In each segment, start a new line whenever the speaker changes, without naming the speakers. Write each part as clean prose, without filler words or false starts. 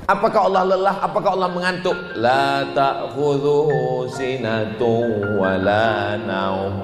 Apakah Allah lelah? Apakah Allah mengantuk? La ta'khudhuhu sinatun wa la naum.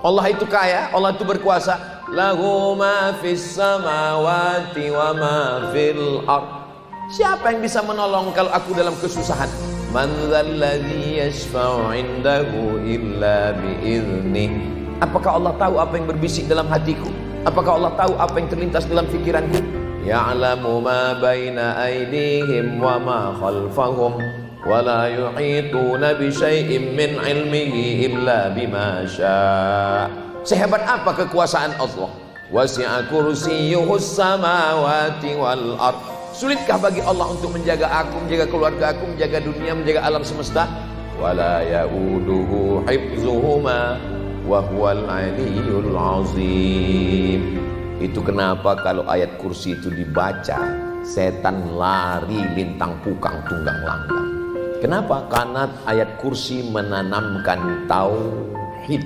Allah itu kaya, Allah itu berkuasa. Lahu ma fis samawati wa ma fil ardh. Siapa yang bisa menolong kalau aku dalam kesusahan? Man dzalladzi yashfa'u 'indahu illa bi'idzni. Apakah Allah tahu apa yang berbisik dalam hatiku? Apakah Allah tahu apa yang terlintas dalam pikiranku? Ya'lamu ma baina aydihim wa ma khalfahum wa la yuhituna bi syai'in min 'ilmihi illa bima syaa'. Sehebat apa kekuasaan Allah? Wasi'a kursiyyuhus samawati wal ardh. Sulitkah bagi Allah untuk menjaga aku, menjaga keluarga aku, menjaga dunia, menjaga alam semesta? Wala ya'uduhu hifzuhuma wa huwal 'aliyyul 'azim. Itu kenapa kalau ayat kursi itu dibaca, setan lari lintang pukang tunggang langgang. Kenapa? Karena ayat kursi menanamkan tauhid.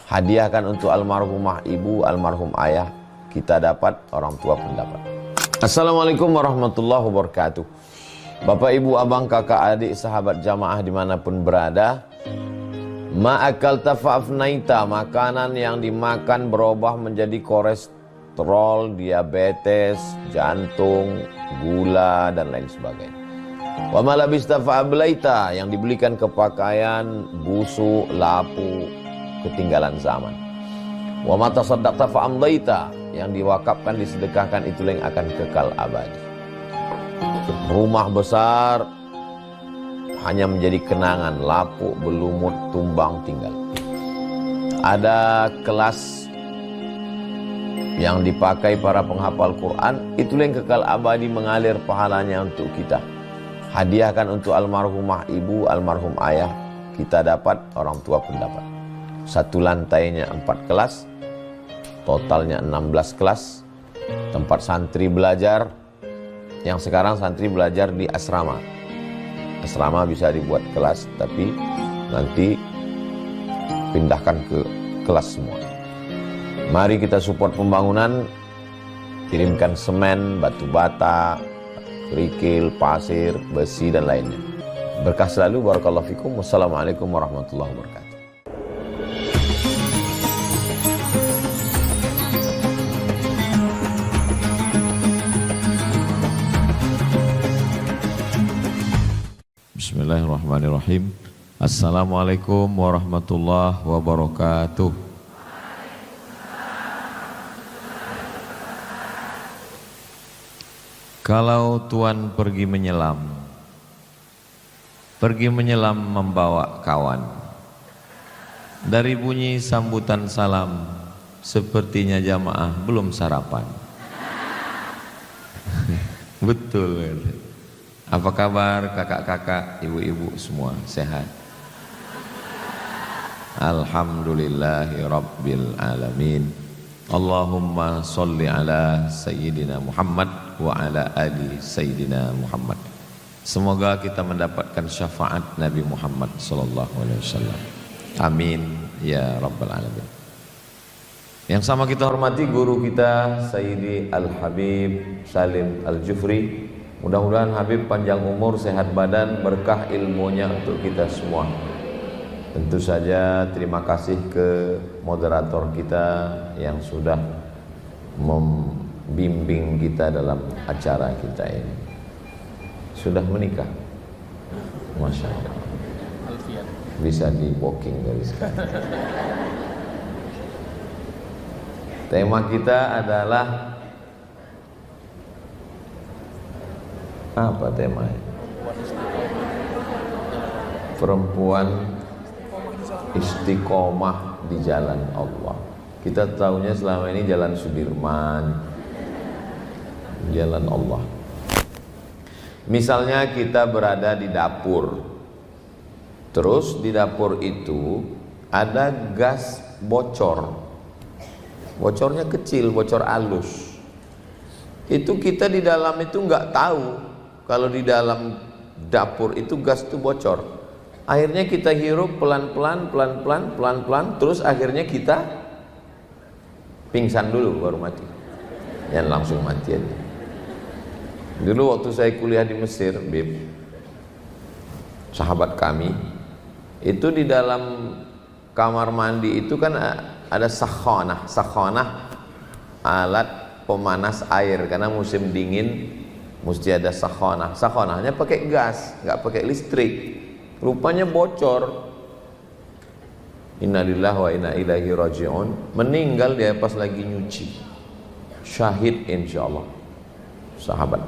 Hadiahkan untuk almarhumah ibu, almarhum ayah, kita dapat, orang tua pun dapat. Assalamualaikum warahmatullahi wabarakatuh. Bapak, ibu, abang, kakak, adik, sahabat jamaah dimanapun berada, ma'akal tafa'afnaita, makanan yang dimakan berubah menjadi kolesterol, diabetes, jantung, gula, dan lain sebagainya. Wa ma labista fa'ablaita, yang dibelikan ke pakaian, busuk, lapu, ketinggalan zaman. Wa ma tasaddaqta fa'amdaita, yang diwakafkan, disedekahkan, itulah yang akan kekal abadi. Rumah besar hanya menjadi kenangan, lapuk, berlumut, tumbang, tinggal. Ada kelas yang dipakai para penghafal Quran, itulah yang kekal abadi, mengalir pahalanya untuk kita. Hadiahkan untuk almarhumah ibu, almarhum ayah, kita dapat, orang tua pun dapat. Satu lantainya 4 kelas, totalnya 16 kelas, tempat santri belajar. Yang sekarang santri belajar di asrama. Asrama bisa dibuat kelas, tapi nanti pindahkan ke kelas semua. Mari kita support pembangunan, kirimkan semen, batu bata, kerikil, pasir, besi, dan lainnya. Berkah selalu, barakallahu fikum. Wassalamualaikum warahmatullahi wabarakatuh. Bismillahirrahmanirrahim. Assalamualaikum warahmatullahi wabarakatuh. Kalau Tuan pergi menyelam membawa kawan. Dari bunyi sambutan salam, sepertinya jamaah belum sarapan. Betul. Apa kabar kakak-kakak, ibu-ibu semua, sehat? Alhamdulillahi rabbil alamin. Allahumma sholli ala sayyidina Muhammad wa ala ali sayyidina Muhammad. Semoga kita mendapatkan syafaat Nabi Muhammad sallallahu alaihi wasallam. Amin ya rabbal alamin. Yang sama kita hormati guru kita Sayyidi Al-Habib Salim Al-Jufri. Mudah-mudahan Habib panjang umur, sehat badan, berkah ilmunya untuk kita semua. Tentu saja terima kasih ke moderator kita yang sudah membimbing kita dalam acara kita ini. Sudah menikah? Masya Allah. Bisa di booking dari sekarang. Tema kita adalah apa temanya? Perempuan istiqomah di jalan Allah. Kita tahunya selama ini jalan Sudirman, jalan Allah. Misalnya kita berada di dapur, terus di dapur itu ada gas bocor. Bocornya kecil, bocor halus. Itu kita di dalam itu nggak tahu kalau di dalam dapur itu gas itu bocor. Akhirnya kita hirup pelan-pelan, terus akhirnya kita pingsan dulu baru mati. Yang langsung mati aja. Dulu waktu saya kuliah di Mesir, Bib, sahabat kami, itu di dalam kamar mandi itu kan ada sakhonah. Sakhonah alat pemanas air, karena musim dingin mesti ada sakhonah. Sakhonahnya pakai gas, nggak pakai listrik. Rupanya bocor. Innalillahi wa inna ilaihi raji'un. Meninggal dia pas lagi nyuci. Syahid insyaallah. Sahabat.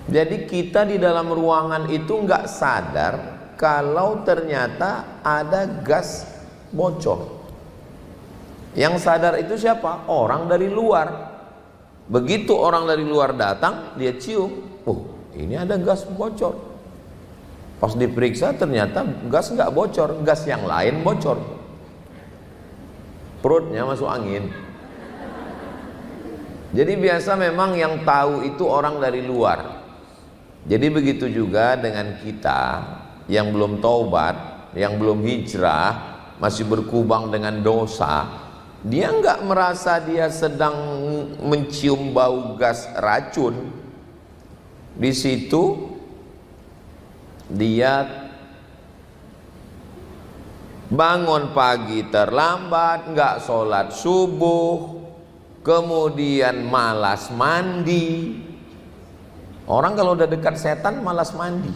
Jadi kita di dalam ruangan itu nggak sadar kalau ternyata ada gas bocor. Yang sadar itu siapa? Orang dari luar. Begitu orang dari luar datang, dia cium, oh ini ada gas bocor. Pas diperiksa ternyata gas nggak bocor, gas yang lain bocor. Perutnya masuk angin. Jadi biasa memang yang tahu itu orang dari luar. Jadi begitu juga dengan kita yang belum taubat, yang belum hijrah, masih berkubang dengan dosa, dia nggak merasa dia sedang mencium bau gas racun. Di situ dia bangun pagi terlambat, nggak sholat subuh, kemudian malas mandi. Orang kalau udah dekat setan malas mandi,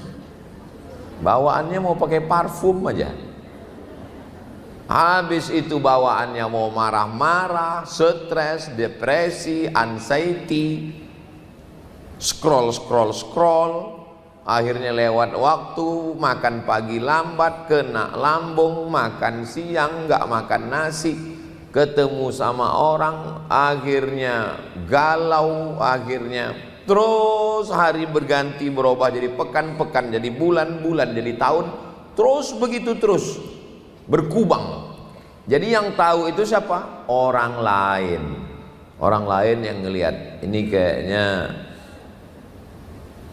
bawaannya mau pakai parfum aja. Habis itu bawaannya mau marah-marah, stres, depresi, anxiety, scroll, akhirnya lewat waktu, makan pagi lambat, kena lambung, makan siang nggak makan nasi, ketemu sama orang, akhirnya galau, akhirnya terus hari berganti, berubah jadi pekan, jadi bulan, jadi tahun, terus begitu terus berkubang. Jadi yang tahu itu siapa? Orang lain. Orang lain yang ngelihat ini kayaknya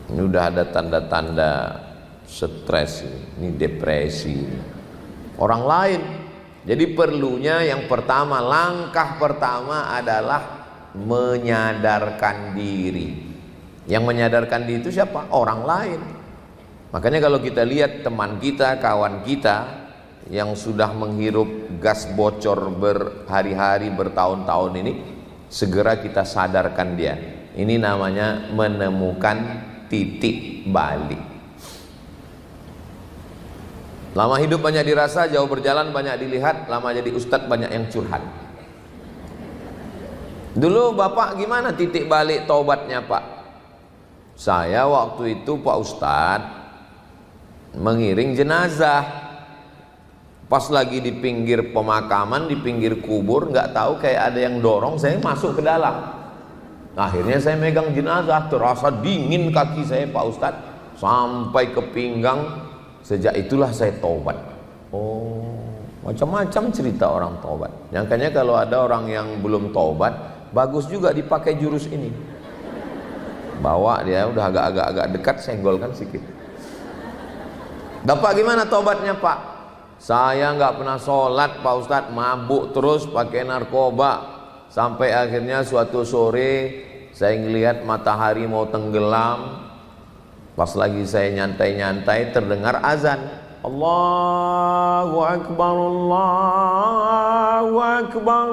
ini udah ada tanda-tanda stres, ini depresi. Orang lain. Jadi perlunya yang pertama, langkah pertama adalah menyadarkan diri. Yang menyadarkan diri itu siapa? Orang lain. Makanya kalau kita lihat teman kita, kawan kita yang sudah menghirup gas bocor berhari-hari, bertahun-tahun ini, segera kita sadarkan dia. Ini namanya menemukan titik balik. Lama hidup banyak dirasa, jauh berjalan banyak dilihat, lama jadi ustadz banyak yang curhat. Dulu Bapak gimana titik balik taubatnya Pak? Saya waktu itu Pak Ustadz mengiring jenazah. Pas lagi di pinggir pemakaman, di pinggir kubur, nggak tahu kayak ada yang dorong saya masuk ke dalam. Akhirnya saya megang jenazah, terasa dingin kaki saya Pak Ustadz sampai ke pinggang. Sejak itulah saya taubat. Oh, macam-macam cerita orang taubat. Nyangkanya kalau ada orang yang belum taubat, bagus juga dipakai jurus ini. Bawa dia udah agak dekat, senggolkan sedikit. Bapak gimana taubatnya Pak? Saya nggak pernah sholat Pak Ustadz, mabuk terus, pakai narkoba, sampai akhirnya suatu sore saya ngelihat matahari mau tenggelam. Pas lagi saya nyantai-nyantai terdengar azan. Allahu Akbar, Allahu Akbar.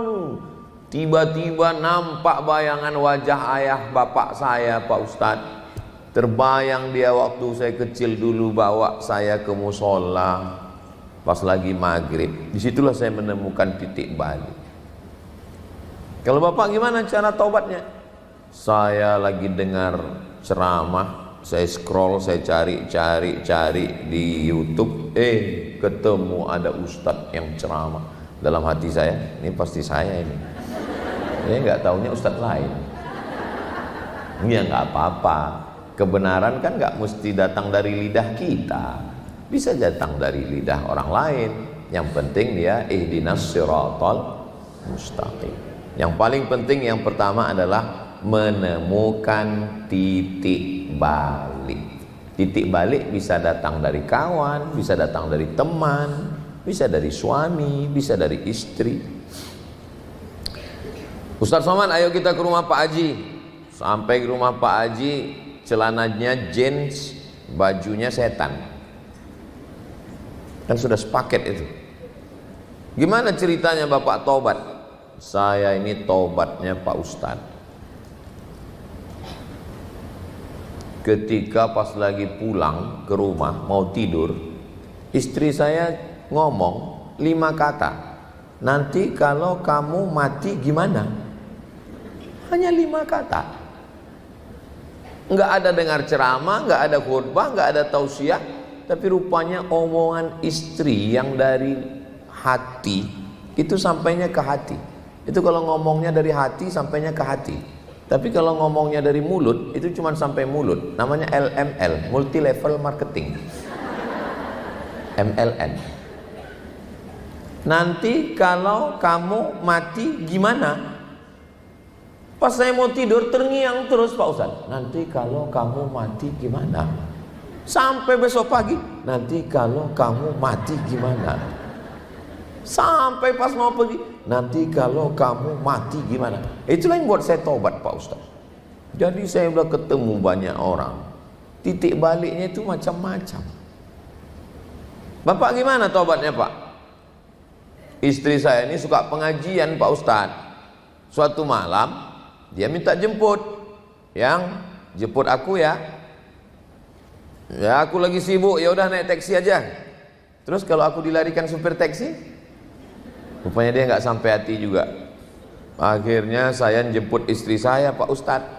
Tiba-tiba nampak bayangan wajah ayah bapak saya Pak Ustadz. Terbayang dia waktu saya kecil dulu bawa saya ke musola pas lagi maghrib. Disitulah saya menemukan titik balik. Kalau Bapak gimana cara taubatnya? Saya lagi dengar ceramah, saya scroll, saya cari di YouTube, ketemu ada ustadz yang ceramah. Dalam hati saya, ini pasti saya ini. Saya nggak taunya ustadz lain. Ya nggak apa-apa. Kebenaran kan nggak mesti datang dari lidah kita, bisa datang dari lidah orang lain. Yang penting dia ihdinas siratal mustaqim. Yang paling penting yang pertama adalah menemukan titik balik. Titik balik bisa datang dari kawan, bisa datang dari teman, bisa dari suami, bisa dari istri. Ustaz Somad, ayo kita ke rumah Pak Haji. Sampai ke rumah Pak Haji, celananya jeans, bajunya setan. Kan sudah sepaket itu. Gimana ceritanya Bapak tobat? Saya ini tobatnya Pak Ustadz. Ketika pas lagi pulang ke rumah mau tidur, istri saya ngomong 5 kata. Nanti kalau kamu mati gimana? Hanya 5 kata. Enggak ada dengar ceramah, enggak ada khutbah, enggak ada tausiah, tapi rupanya omongan istri yang dari hati itu sampainya ke hati. Itu kalau ngomongnya dari hati sampainya ke hati. Tapi kalau ngomongnya dari mulut itu cuma sampai mulut. Namanya LML, multi level marketing. MLM. Nanti kalau kamu mati gimana? Pas saya mau tidur terngiang terus Pak Ustadz. Nanti kalau kamu mati gimana? Sampai besok pagi. Nanti kalau kamu mati gimana? Sampai pas mau pergi. Nanti kalau kamu mati gimana? Itulah yang buat saya tobat Pak Ustadz. Jadi saya udah ketemu banyak orang. Titik baliknya itu macam-macam. Bapak gimana tobatnya Pak? Istri saya ini suka pengajian Pak Ustadz. Suatu malam dia minta jemput. Yang jemput aku ya. Ya aku lagi sibuk, ya udah naik taksi aja. Terus kalau aku dilarikan supir taksi, rupanya dia nggak sampai hati juga. Akhirnya saya jemput istri saya Pak Ustadz.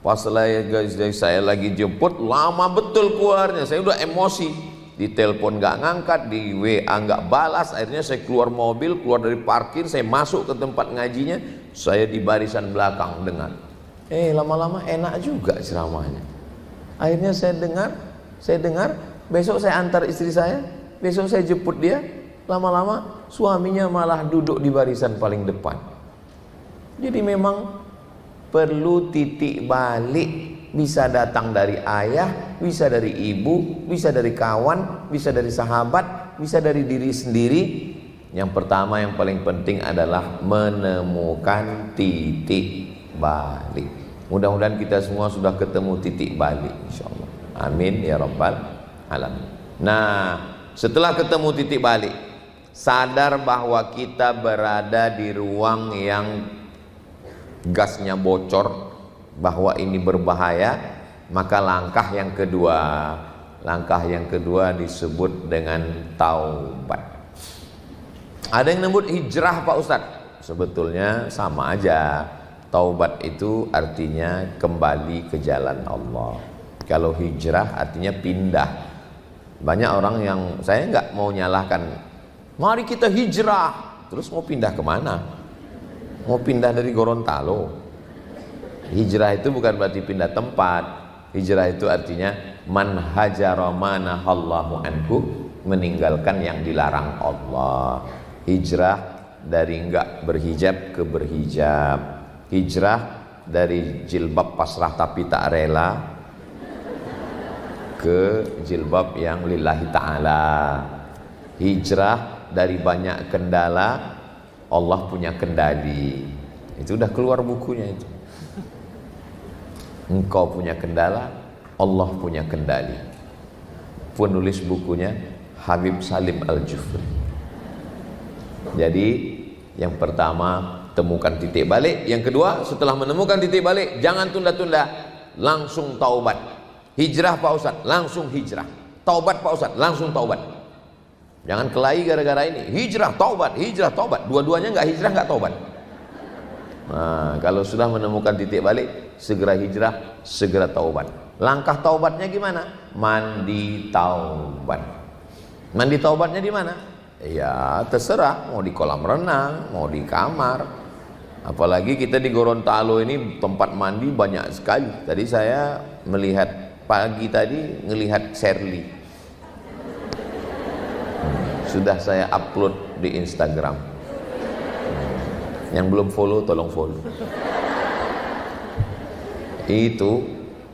Pas saya lagi jemput, lama betul keluarnya. Saya udah emosi. Di telepon nggak ngangkat, di WA nggak balas. Akhirnya saya keluar mobil, keluar dari parkir, saya masuk ke tempat ngajinya. Saya di barisan belakang dengar. Lama-lama enak juga ceramahnya. Akhirnya saya dengar, besok saya antar istri saya, besok saya jemput dia. Lama-lama suaminya malah duduk di barisan paling depan. Jadi memang perlu titik balik. Bisa datang dari ayah, bisa dari ibu, bisa dari kawan, bisa dari sahabat, bisa dari diri sendiri. Yang pertama yang paling penting adalah menemukan titik balik. Mudah-mudahan kita semua sudah ketemu titik balik insyaallah. Amin ya rabbal alamin. Nah, setelah ketemu titik balik, sadar bahwa kita berada di ruang yang gasnya bocor, bahwa ini berbahaya, maka langkah yang kedua disebut dengan taubat. Ada yang nyebut hijrah Pak Ustadz. Sebetulnya sama aja. Taubat itu artinya kembali ke jalan Allah. Kalau hijrah artinya pindah. Banyak orang yang saya nggak mau nyalahkan. Mari kita hijrah. Terus mau pindah kemana? Mau pindah dari Gorontalo? Hijrah itu bukan berarti pindah tempat. Hijrah itu artinya man hajara ma nahallahu anhu, meninggalkan yang dilarang Allah. Hijrah dari enggak berhijab ke berhijab. Hijrah dari jilbab pasrah tapi tak rela ke jilbab yang lillahi ta'ala. Hijrah dari banyak kendala, Allah punya kendali. Itu udah keluar bukunya itu. Engkau punya kendala, Allah punya kendali. Penulis bukunya Habib Salim Al-Jufri. Jadi yang pertama temukan titik balik. Yang kedua, setelah menemukan titik balik, jangan tunda-tunda, langsung taubat. Hijrah Pak Ustadz, langsung hijrah. Taubat Pak Ustadz, langsung taubat. Jangan kelahi gara-gara ini. Hijrah, taubat, hijrah, taubat. Dua-duanya nggak hijrah, nggak taubat. Nah, kalau sudah menemukan titik balik, segera hijrah, segera taubat. Langkah taubatnya gimana? Mandi taubat. Mandi taubatnya di mana? Ya terserah, mau di kolam renang, mau di kamar. Apalagi kita di Gorontalo ini tempat mandi banyak sekali. Tadi saya melihat pagi tadi ngelihat Sherly. Sudah saya upload di Instagram. Yang belum follow tolong follow. Itu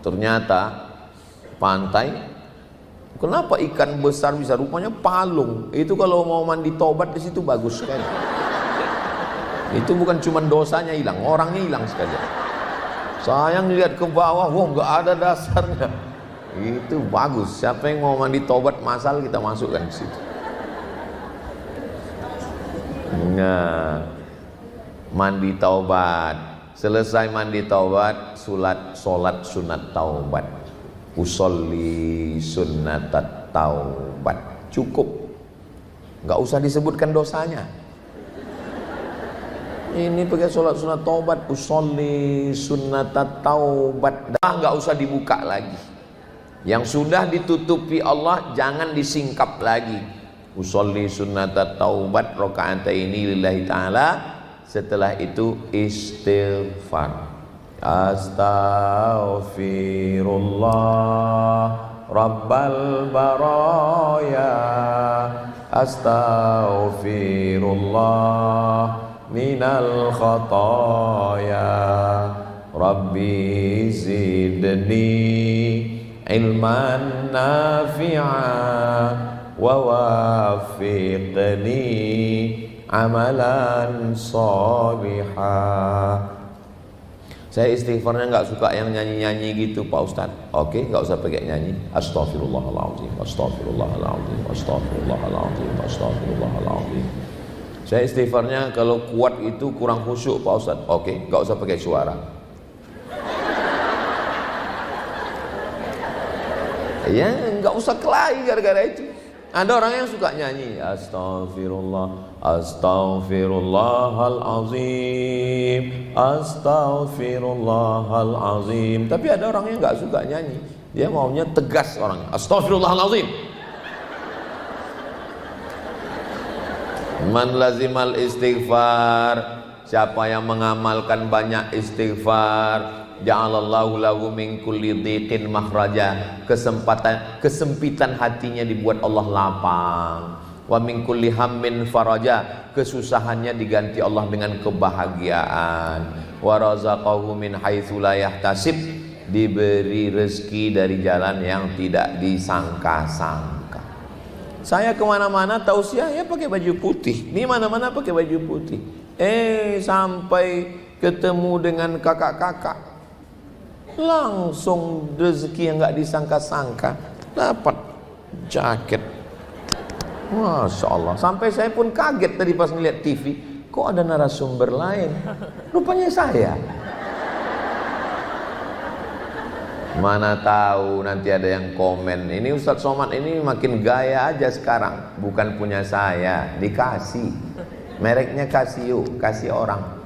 ternyata pantai, kenapa ikan besar bisa, rupanya palung. Itu kalau mau mandi tobat di situ bagus sekali. Itu bukan cuma dosanya hilang, orangnya hilang sekali. Sayang lihat ke bawah, wah nggak ada dasarnya. Itu bagus. Siapa yang mau mandi taubat masal, kita masukkan ke situ. Nah, mandi taubat. Selesai mandi taubat, solat sunat taubat. Usolli sunnatat taubat. Cukup. Nggak usah disebutkan dosanya. Ini pakai sholat sunat taubat, usolli sunnatat taubat, nggak usah dibuka lagi. Yang sudah ditutupi Allah jangan disingkap lagi. Usolli sunnatat taubat rakaataini lillahi ta'ala. Setelah itu istighfar. Astaghfirullah rabbal baraya. Astaghfirullah minal khataya rabbi zidni ilman nafi'a wa wafiqni amalan salihah. Saya istighfarnya nggak suka yang nyanyi-nyanyi gitu Pak Ustadz. Oke, nggak usah pakai nyanyi. Astaghfirullahaladzim, astaghfirullahaladzim, astaghfirullahaladzim, astaghfirullahaladzim. Saya istighfarnya kalau kuat itu kurang khusyuk Pak Ustadz. Oke, nggak usah pakai suara. Ya, nggak usah kelahi gara-gara itu. Ada orang yang suka nyanyi Astaghfirullah, astaghfirullahalazim, astaghfirullahalazim. Tapi ada orang yang nggak suka nyanyi. Dia maunya tegas orangnya. Astaghfirullahalazim. Man lazimal istighfar, siapa yang mengamalkan banyak istighfar, ja'alallahu lahu min kulli dhiqin makhraja. Kesempitan hatinya dibuat Allah lapang. Wa min kulli hammin faraja, kesusahannya diganti Allah dengan kebahagiaan. Wa razaqahu min haitsu la yahtasib, diberi rezeki dari jalan yang tidak disangka-sangka. Saya kemana-mana tausiah ya pakai baju putih, di mana-mana pakai baju putih. Sampai ketemu dengan kakak-kakak, langsung rezeki yang nggak disangka-sangka, dapat jaket. Masya Allah. Sampai saya pun kaget tadi pas ngeliat TV, kok ada narasumber lain? Rupanya saya. Mana tahu nanti ada yang komen, ini Ustadz Somad ini makin gaya aja sekarang. Bukan punya saya, dikasih. Mereknya Casio, kasih orang.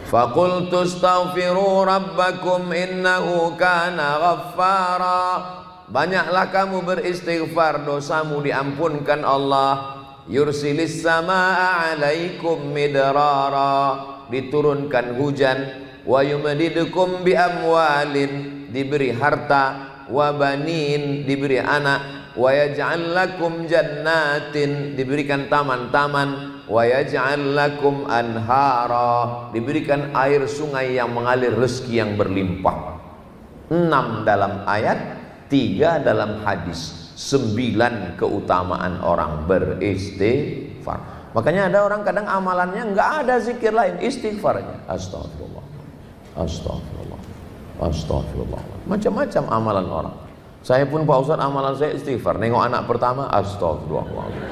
Faqultu astaghfiru rabbakum innahu kana ghaffara. Banyaklah kamu beristighfar, dosamu diampunkan Allah. Yursilis samaa alaikum midrara, diturunkan hujan. Wa yumdidukum bi amwalin, diberi harta. Wa banin, diberi anak. Wa yaj'al lakum jannatin, diberikan taman-taman. Wa yaj'al lakum anhara, diberikan air sungai yang mengalir, rezeki yang berlimpah. 6 dalam ayat, 3 dalam hadis. 9 keutamaan orang beristighfar. Makanya ada orang kadang amalannya nggak ada zikir lain, istighfarnya. Astagfirullah, astagfirullah, astagfirullah. Macam-macam amalan orang. Saya pun Pak Ustadz, amalan saya istighfar. Nengok anak pertama, astagfirullahaladzim.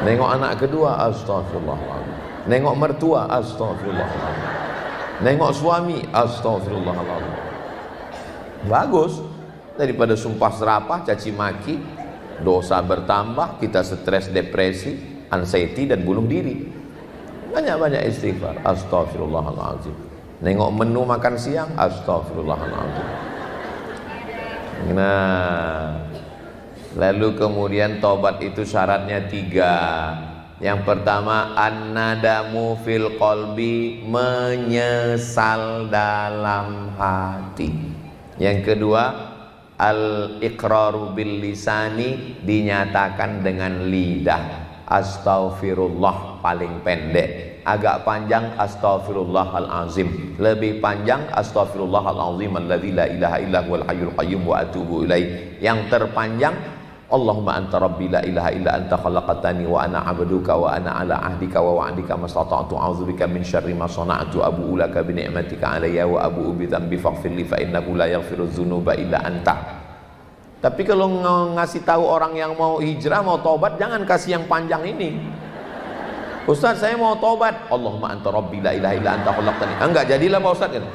Nengok anak kedua, astagfirullahaladzim. Nengok mertua, astagfirullahaladzim. Nengok suami, astagfirullahaladzim. Bagus. Daripada sumpah serapah, caci maki, dosa bertambah, kita stres, depresi, anxiety, dan bunuh diri. Banyak-banyak istighfar. Astagfirullahaladzim. Nengok menu makan siang, astagfirullahaladzim. Nah, lalu kemudian tobat itu syaratnya 3. Yang pertama, an-nadamu fil qalbi, menyesal dalam hati. Yang kedua, al-iqraru bil lisani, dinyatakan dengan lidah. Astaghfirullah paling pendek. Agak panjang astaghfirullahalazim, lebih panjang astaghfirullahalazim alladzi la ilaha illa huwal hayyul qayyum wa atubu ilaih. Yang terpanjang Allahumma anta rabbi la ilaha illa anta khalaqtani wa ana 'abduka wa ana 'ala 'ahdika wa wa'dika mastata'tu a'udzubika min syarri ma sana'tu abu'u laka bi ni'matika 'alayya wa abu'u bi dhanbi faghfir li fa innahu la yaghfiru dzunuba illa anta. Tapi kalau ngasih tahu orang yang mau hijrah, mau tobat, jangan kasih yang panjang ini. Ustaz, saya mau tobat. Allahumma anta rabbi la ilaha illa anta khalaqtani. Enggak jadilah Pak Ustaz kan.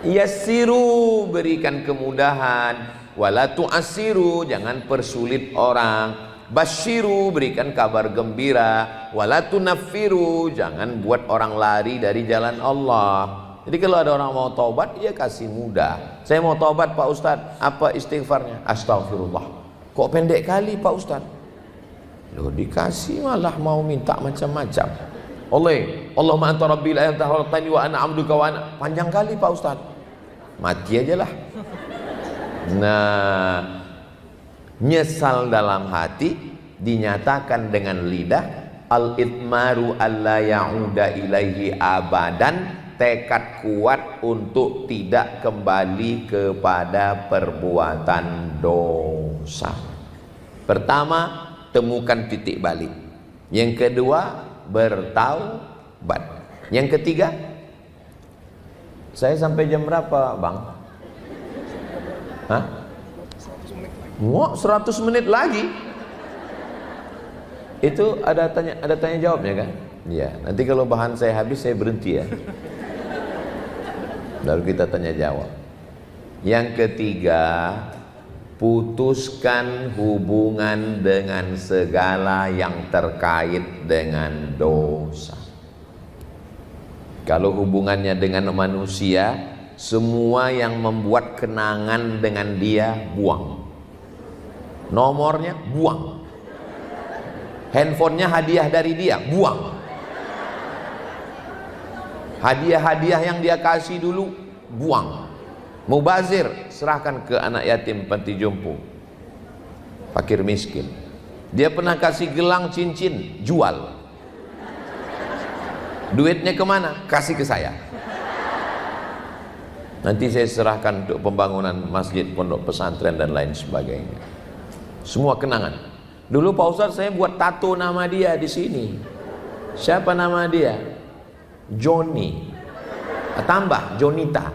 Yassiru, berikan kemudahan. Wala tu'assiru, jangan persulit orang. Basyiru, berikan kabar gembira. Wala tunaffiru, jangan buat orang lari dari jalan Allah. Jadi kalau ada orang mau taubat, ya kasih mudah. Saya mau taubat Pak Ustadz, apa istighfarnya? Astaghfirullah. Kok pendek kali Pak Ustadz? Loh, dikasih malah mau minta macam-macam. Allahumma anta rabbi la ilaha illa anta khalaqtani wa ana 'abduka wa ana. Panjang kali Pak Ustadz. Mati aja lah. Nah, nyesal dalam hati dinyatakan dengan lidah. Al-itmaru alla ya'uda ilaihi abadan, tekad kuat untuk tidak kembali kepada perbuatan dosa. Pertama, temukan titik balik. Yang kedua, bertaubat. Yang ketiga, saya sampai jam berapa, Bang? Hah? Wah, 100 menit lagi. Itu ada tanya jawabnya kan? Iya, nanti kalau bahan saya habis saya berhenti ya. Lalu kita tanya jawab. Yang ketiga, putuskan hubungan dengan segala yang terkait dengan dosa. Kalau hubungannya dengan manusia, semua yang membuat kenangan dengan dia buang. Nomornya buang. Handphonenya hadiah dari dia buang. Hadiah-hadiah yang dia kasih dulu buang. Mubazir, serahkan ke anak yatim panti jompo, fakir miskin. Dia pernah kasih gelang cincin, jual. Duitnya kemana? Kasih ke saya. Nanti saya serahkan untuk pembangunan masjid, pondok pesantren dan lain sebagainya. Semua kenangan. Dulu Pak Ustadz saya buat tato nama dia di sini. Siapa nama dia? Johnny. Tambah Jonita.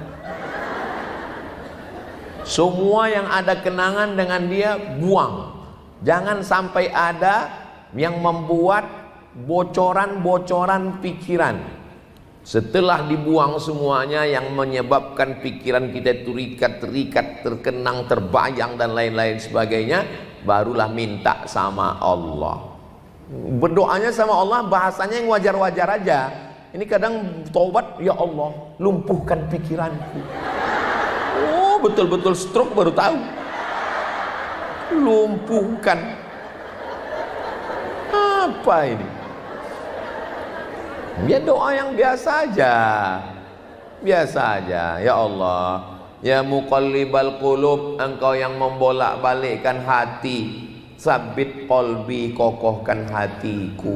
Semua yang ada kenangan dengan dia buang. Jangan sampai ada yang membuat bocoran-bocoran pikiran. Setelah dibuang semuanya yang menyebabkan pikiran kita terikat, terkenang, terbayang dan lain-lain sebagainya, barulah minta sama Allah. Berdoanya sama Allah bahasanya yang wajar-wajar aja. Ini kadang taubat, ya Allah, lumpuhkan pikiranku. Oh, betul-betul stroke baru tahu. Lumpuhkan. Apa ini? Ya doa yang biasa aja. Biasa aja. Ya Allah, ya muqallibal qulub, engkau yang membolak-balikkan hati, sabit qalbi, kokohkan hatiku,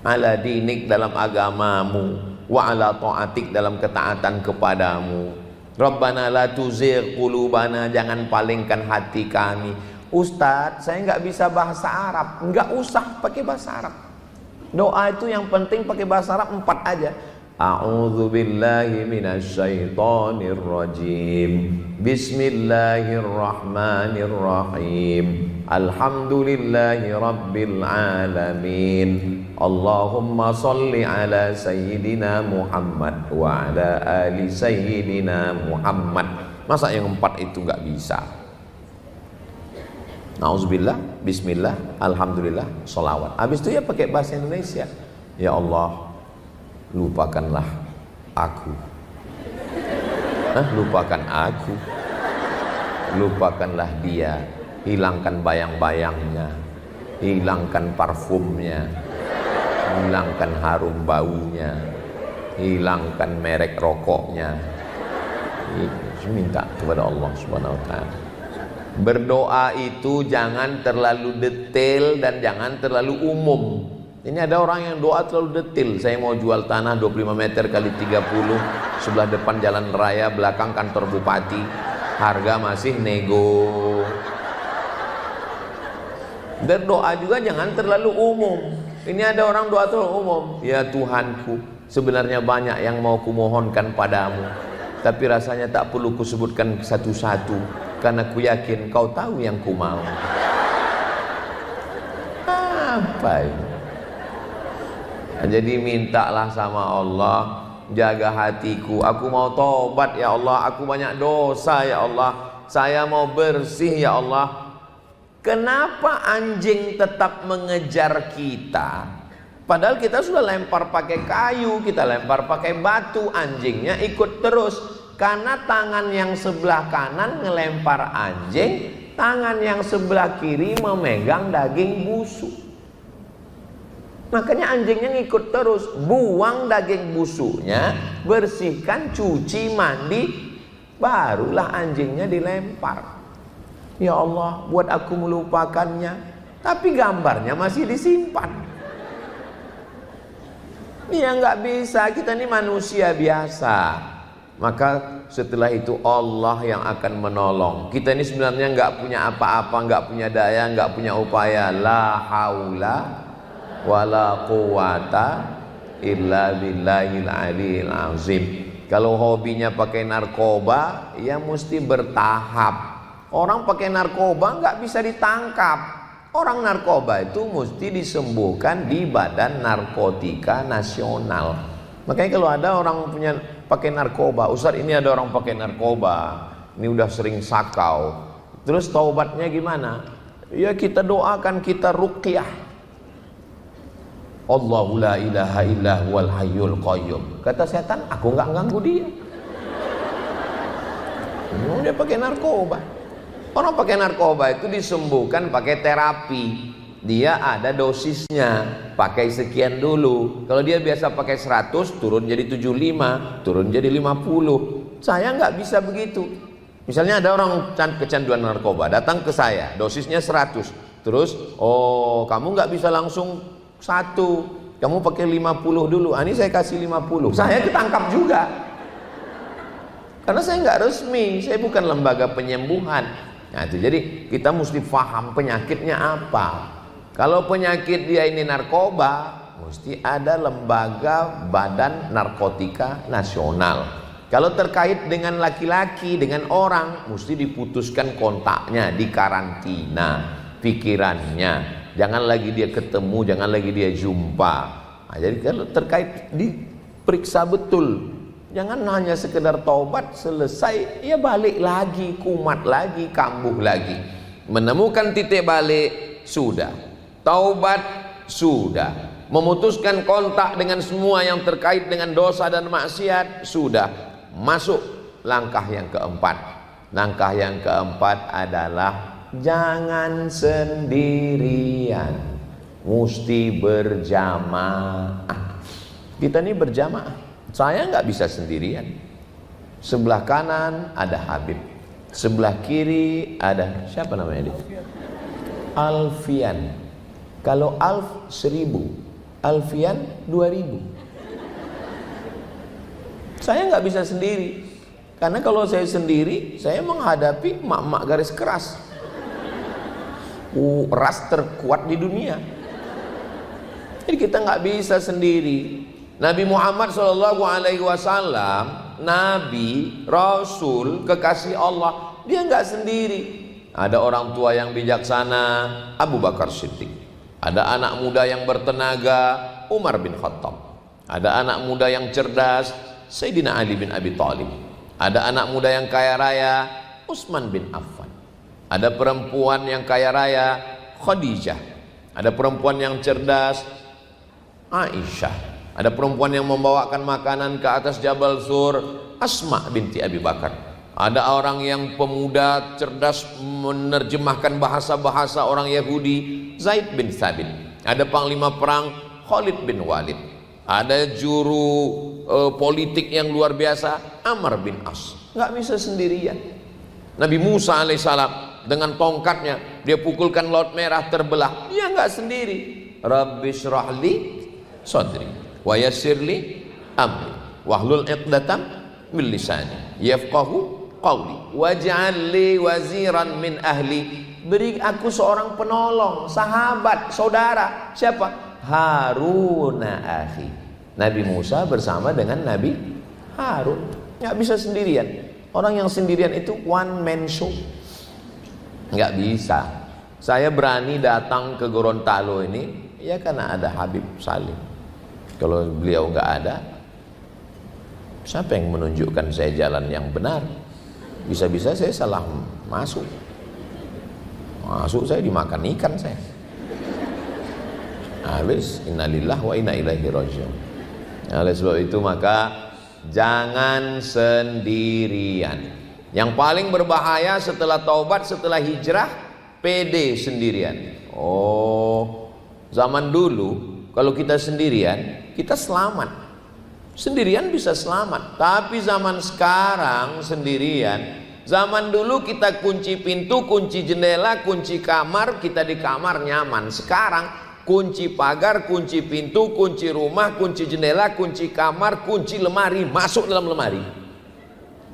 ala dinik dalam agamamu, wa ala ta'atik dalam ketaatan kepadamu. Rabbana la tuzigh qulubana, jangan palingkan hati kami. Ustadz, saya nggak bisa bahasa Arab. Nggak usah pakai bahasa Arab. Doa itu yang penting pakai bahasa Arab 4 aja. A'udzu billahi minasyaitonir rajim. Bismillahirrahmanirrahim. Alhamdulillahi rabbil alamin. Allahumma shalli ala sayyidina Muhammad wa ala ali sayyidina Muhammad. Masa yang 4 itu nggak bisa? Nauzubillah, bismillah, alhamdulillah, sholawat. Habis itu ya pakai bahasa Indonesia. Ya Allah, lupakanlah aku. Lupakan aku. Lupakanlah dia. Hilangkan bayang-bayangnya. Hilangkan parfumnya. Hilangkan harum baunya. Hilangkan merek rokoknya. Minta kepada Allah Subhanahu wa ta'ala. Berdoa itu jangan terlalu detail dan jangan terlalu umum. Ini ada orang yang doa terlalu detail. Saya mau jual tanah 25 meter kali 30 sebelah depan jalan raya, belakang kantor bupati. Harga masih nego. Berdoa juga jangan terlalu umum. Ini ada orang doa terlalu umum. Ya Tuhanku, sebenarnya banyak yang mau kumohonkan padamu, tapi rasanya tak perlu kusebutkan satu-satu, karena ku yakin kau tahu yang ku mau. Apa ini? Jadi mintalah sama Allah, jaga hatiku. Aku mau tobat ya Allah, aku banyak dosa ya Allah, saya mau bersih ya Allah. Kenapa anjing tetap mengejar kita? Padahal kita sudah lempar pakai kayu, kita lempar pakai batu, anjingnya ikut terus. Karena tangan yang sebelah kanan ngelempar anjing, tangan yang sebelah kiri memegang daging busuk. Makanya anjingnya ngikut terus. Buang daging busuknya, bersihkan, cuci, mandi, barulah anjingnya dilempar. Ya Allah, buat aku melupakannya, tapi gambarnya masih disimpan. Ya nggak bisa, kita ini manusia biasa. Maka setelah itu Allah yang akan menolong. Kita ini sebenarnya nggak punya apa-apa, nggak punya daya, nggak punya upaya. La haula wala quwata illa billahil aliyil azim. Kalau hobinya pakai narkoba, ya mesti bertahap. Orang pakai narkoba nggak bisa ditangkap. Orang narkoba itu mesti disembuhkan di Badan Narkotika Nasional. Makanya kalau ada orang punya pakai narkoba, Ustaz ini ada orang pakai narkoba, ini udah sering sakau, terus taubatnya gimana? Ya kita doakan, kita ruqyah. Allahu la ilaha illa huwal hayyul qayyum. Kata setan, aku nggak ganggu dia. Dia pakai narkoba. Orang pakai narkoba itu disembuhkan pakai terapi. Dia ada dosisnya, pakai sekian dulu. Kalau dia biasa pakai 100, turun jadi 75, turun jadi 50. Saya nggak bisa begitu. Misalnya ada orang kecanduan narkoba, datang ke saya, dosisnya 100. Terus, oh kamu nggak bisa langsung 1, kamu pakai 50 dulu. Ini saya kasih 50. Saya ketangkap juga. Karena saya nggak resmi, saya bukan lembaga penyembuhan. Nah, itu jadi kita mesti paham penyakitnya apa. Kalau penyakit dia ini narkoba, mesti ada lembaga Badan Narkotika Nasional. Kalau terkait dengan laki-laki, dengan orang, mesti diputuskan kontaknya, dikarantina pikirannya. Jangan lagi dia ketemu, jangan lagi dia jumpa. Nah, jadi kalau terkait diperiksa betul. Jangan hanya sekedar taubat selesai, ya balik lagi, kumat lagi, kambuh lagi. Menemukan titik balik, sudah. Taubat, sudah. Memutuskan kontak dengan semua yang terkait dengan dosa dan maksiat, sudah. Masuk langkah yang keempat. Langkah yang keempat adalah jangan sendirian, mesti berjamaah. Kita ini berjamaah. Saya nggak bisa sendirian. Sebelah kanan ada Habib, sebelah kiri ada siapa namanya dia? Alfian. Kalau Alf 1000, Alfian 2000. Saya nggak bisa sendiri, karena kalau saya sendiri, saya menghadapi mak-mak garis keras, ras terkuat di dunia. Jadi kita nggak bisa sendiri. Nabi Muhammad SAW, Nabi, Rasul, kekasih Allah, dia nggak sendiri. Ada orang tua yang bijaksana, Abu Bakar Siddiq. Ada anak muda yang bertenaga, Umar bin Khattab. Ada anak muda yang cerdas, Sayyidina Ali bin Abi Thalib. Ada anak muda yang kaya raya, Utsman bin Affan. Ada perempuan yang kaya raya, Khadijah. Ada perempuan yang cerdas, Aisyah. Ada perempuan yang membawakan makanan ke atas Jabal Sur, Asma binti Abi Bakar. Ada orang yang pemuda cerdas menerjemahkan bahasa-bahasa orang Yahudi, Zaid bin Thabit. Ada panglima perang, Khalid bin Walid. Ada juru politik yang luar biasa, Amr bin As. Nggak bisa sendirian. Nabi Musa alaihissalam dengan tongkatnya, dia pukulkan Laut Merah terbelah. Dia nggak sendiri. Rabbi syrahli sadri wa yassirli amri wahlul 'uqdatam min lisani yafqahu qawli waj'al li waziran min ahli. beri aku seorang penolong, sahabat, saudara. Siapa? Haruna akhi. Nabi Musa bersama dengan Nabi Harun. Nggak bisa sendirian. Orang yang sendirian itu one man show. Nggak bisa. Saya berani datang ke Gorontalo ini ya karena ada Habib Salim. Kalau beliau nggak ada, siapa yang menunjukkan saya jalan yang benar? Bisa-bisa saya salah masuk. Masuk saya dimakan ikan saya. Habis innalillah wa inna ilaihi rajiun. Oleh sebab itu maka jangan sendirian. Yang paling berbahaya setelah taubat, setelah hijrah, pede sendirian. Oh, zaman dulu kalau kita sendirian, kita selamat. Sendirian bisa selamat. Tapi zaman sekarang sendirian. Zaman dulu kita kunci pintu, kunci jendela, kunci kamar, kita di kamar nyaman. Sekarang kunci pagar, kunci pintu, kunci rumah, kunci jendela, kunci kamar, kunci lemari, masuk dalam lemari.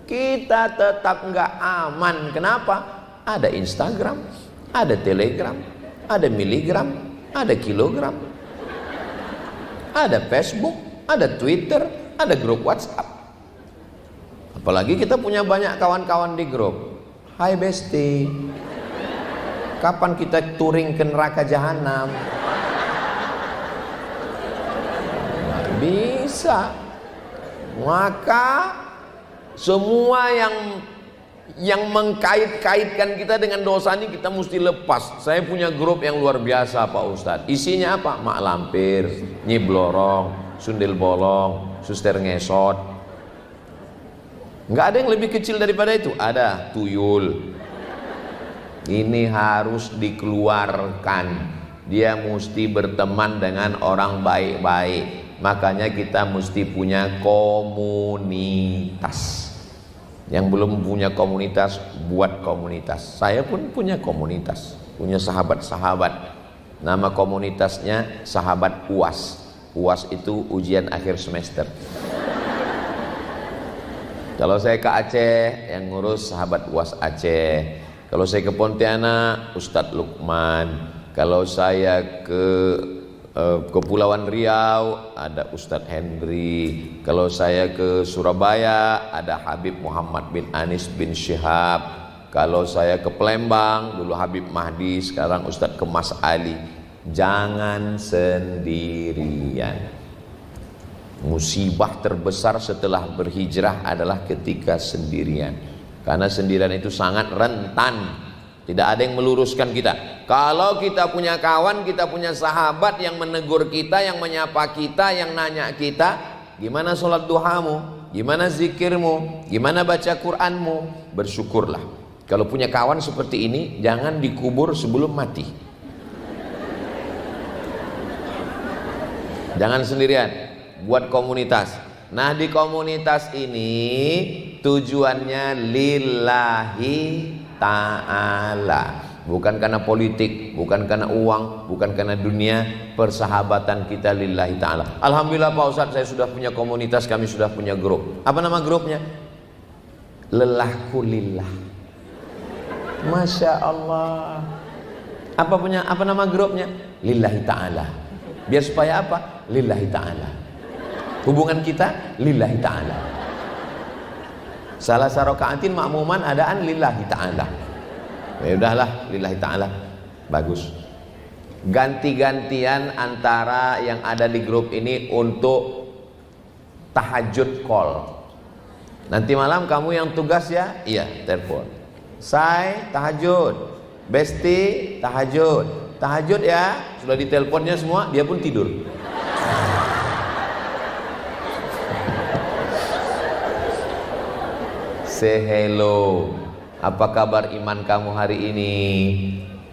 Kita tetap nggak aman. Kenapa? Ada Instagram, ada Telegram, ada miligram, ada kilogram, ada Facebook, ada Twitter, ada grup WhatsApp. Apalagi kita punya banyak kawan-kawan di grup. Hai Besti, kapan kita touring ke neraka jahanam? Nggak bisa. Maka semua yang mengkait-kaitkan kita dengan dosa ini kita mesti lepas. Saya punya grup yang luar biasa Pak Ustadz. Isinya apa? Mak lampir, Nyi Blorong, Sundel Bolong, Suster Ngesot. Nggak ada yang lebih kecil daripada itu. Ada tuyul. Ini harus dikeluarkan. Dia mesti berteman dengan orang baik-baik. Makanya kita mesti punya komunitas. Yang belum punya komunitas, buat komunitas. Saya pun punya komunitas, punya sahabat-sahabat. Nama komunitasnya Sahabat UAS. UAS itu ujian akhir semester. Kalau saya ke Aceh, yang ngurus Sahabat UAS Aceh. Kalau saya ke Pontianak, Ustadz Lukman. Kalau saya ke Kepulauan Riau ada Ustadz Henry. Kalau saya ke Surabaya ada Habib Muhammad bin Anis bin Syihab. Kalau saya ke Palembang dulu Habib Mahdi, sekarang Ustadz Kemas Ali. Jangan sendirian. Musibah terbesar setelah berhijrah adalah ketika sendirian. Karena sendirian itu sangat rentan. Tidak ada yang meluruskan kita. Kalau kita punya kawan, kita punya sahabat yang menegur kita, yang menyapa kita, yang nanya kita, gimana sholat duhamu, gimana zikirmu, gimana baca Quranmu, bersyukurlah. Kalau punya kawan seperti ini, jangan dikubur sebelum mati. Jangan sendirian, buat komunitas. Nah, di komunitas ini tujuannya lillahi ta'ala, bukan karena politik, bukan karena uang, bukan karena dunia. Persahabatan kita lillahi ta'ala. Alhamdulillah Pak Ustadz, saya sudah punya komunitas, kami sudah punya grup. Apa nama grupnya? Lelahku lillah. Masya Allah. Apa nama grupnya? Lillahi ta'ala. Biar supaya apa? Lillahi ta'ala. Hubungan kita lillahi ta'ala. Salah sarokaatin makmuman adaan lillahi ta'ala. Ya udahlah, lillahi ta'ala. Bagus. Ganti-gantian antara yang ada di grup ini untuk tahajud call. Nanti malam kamu yang tugas ya? Iya, telepon. Say, tahajud. Besti, tahajud. Tahajud ya. Sudah diteleponnya semua, dia pun tidur. Say hello. Apa kabar iman kamu hari ini?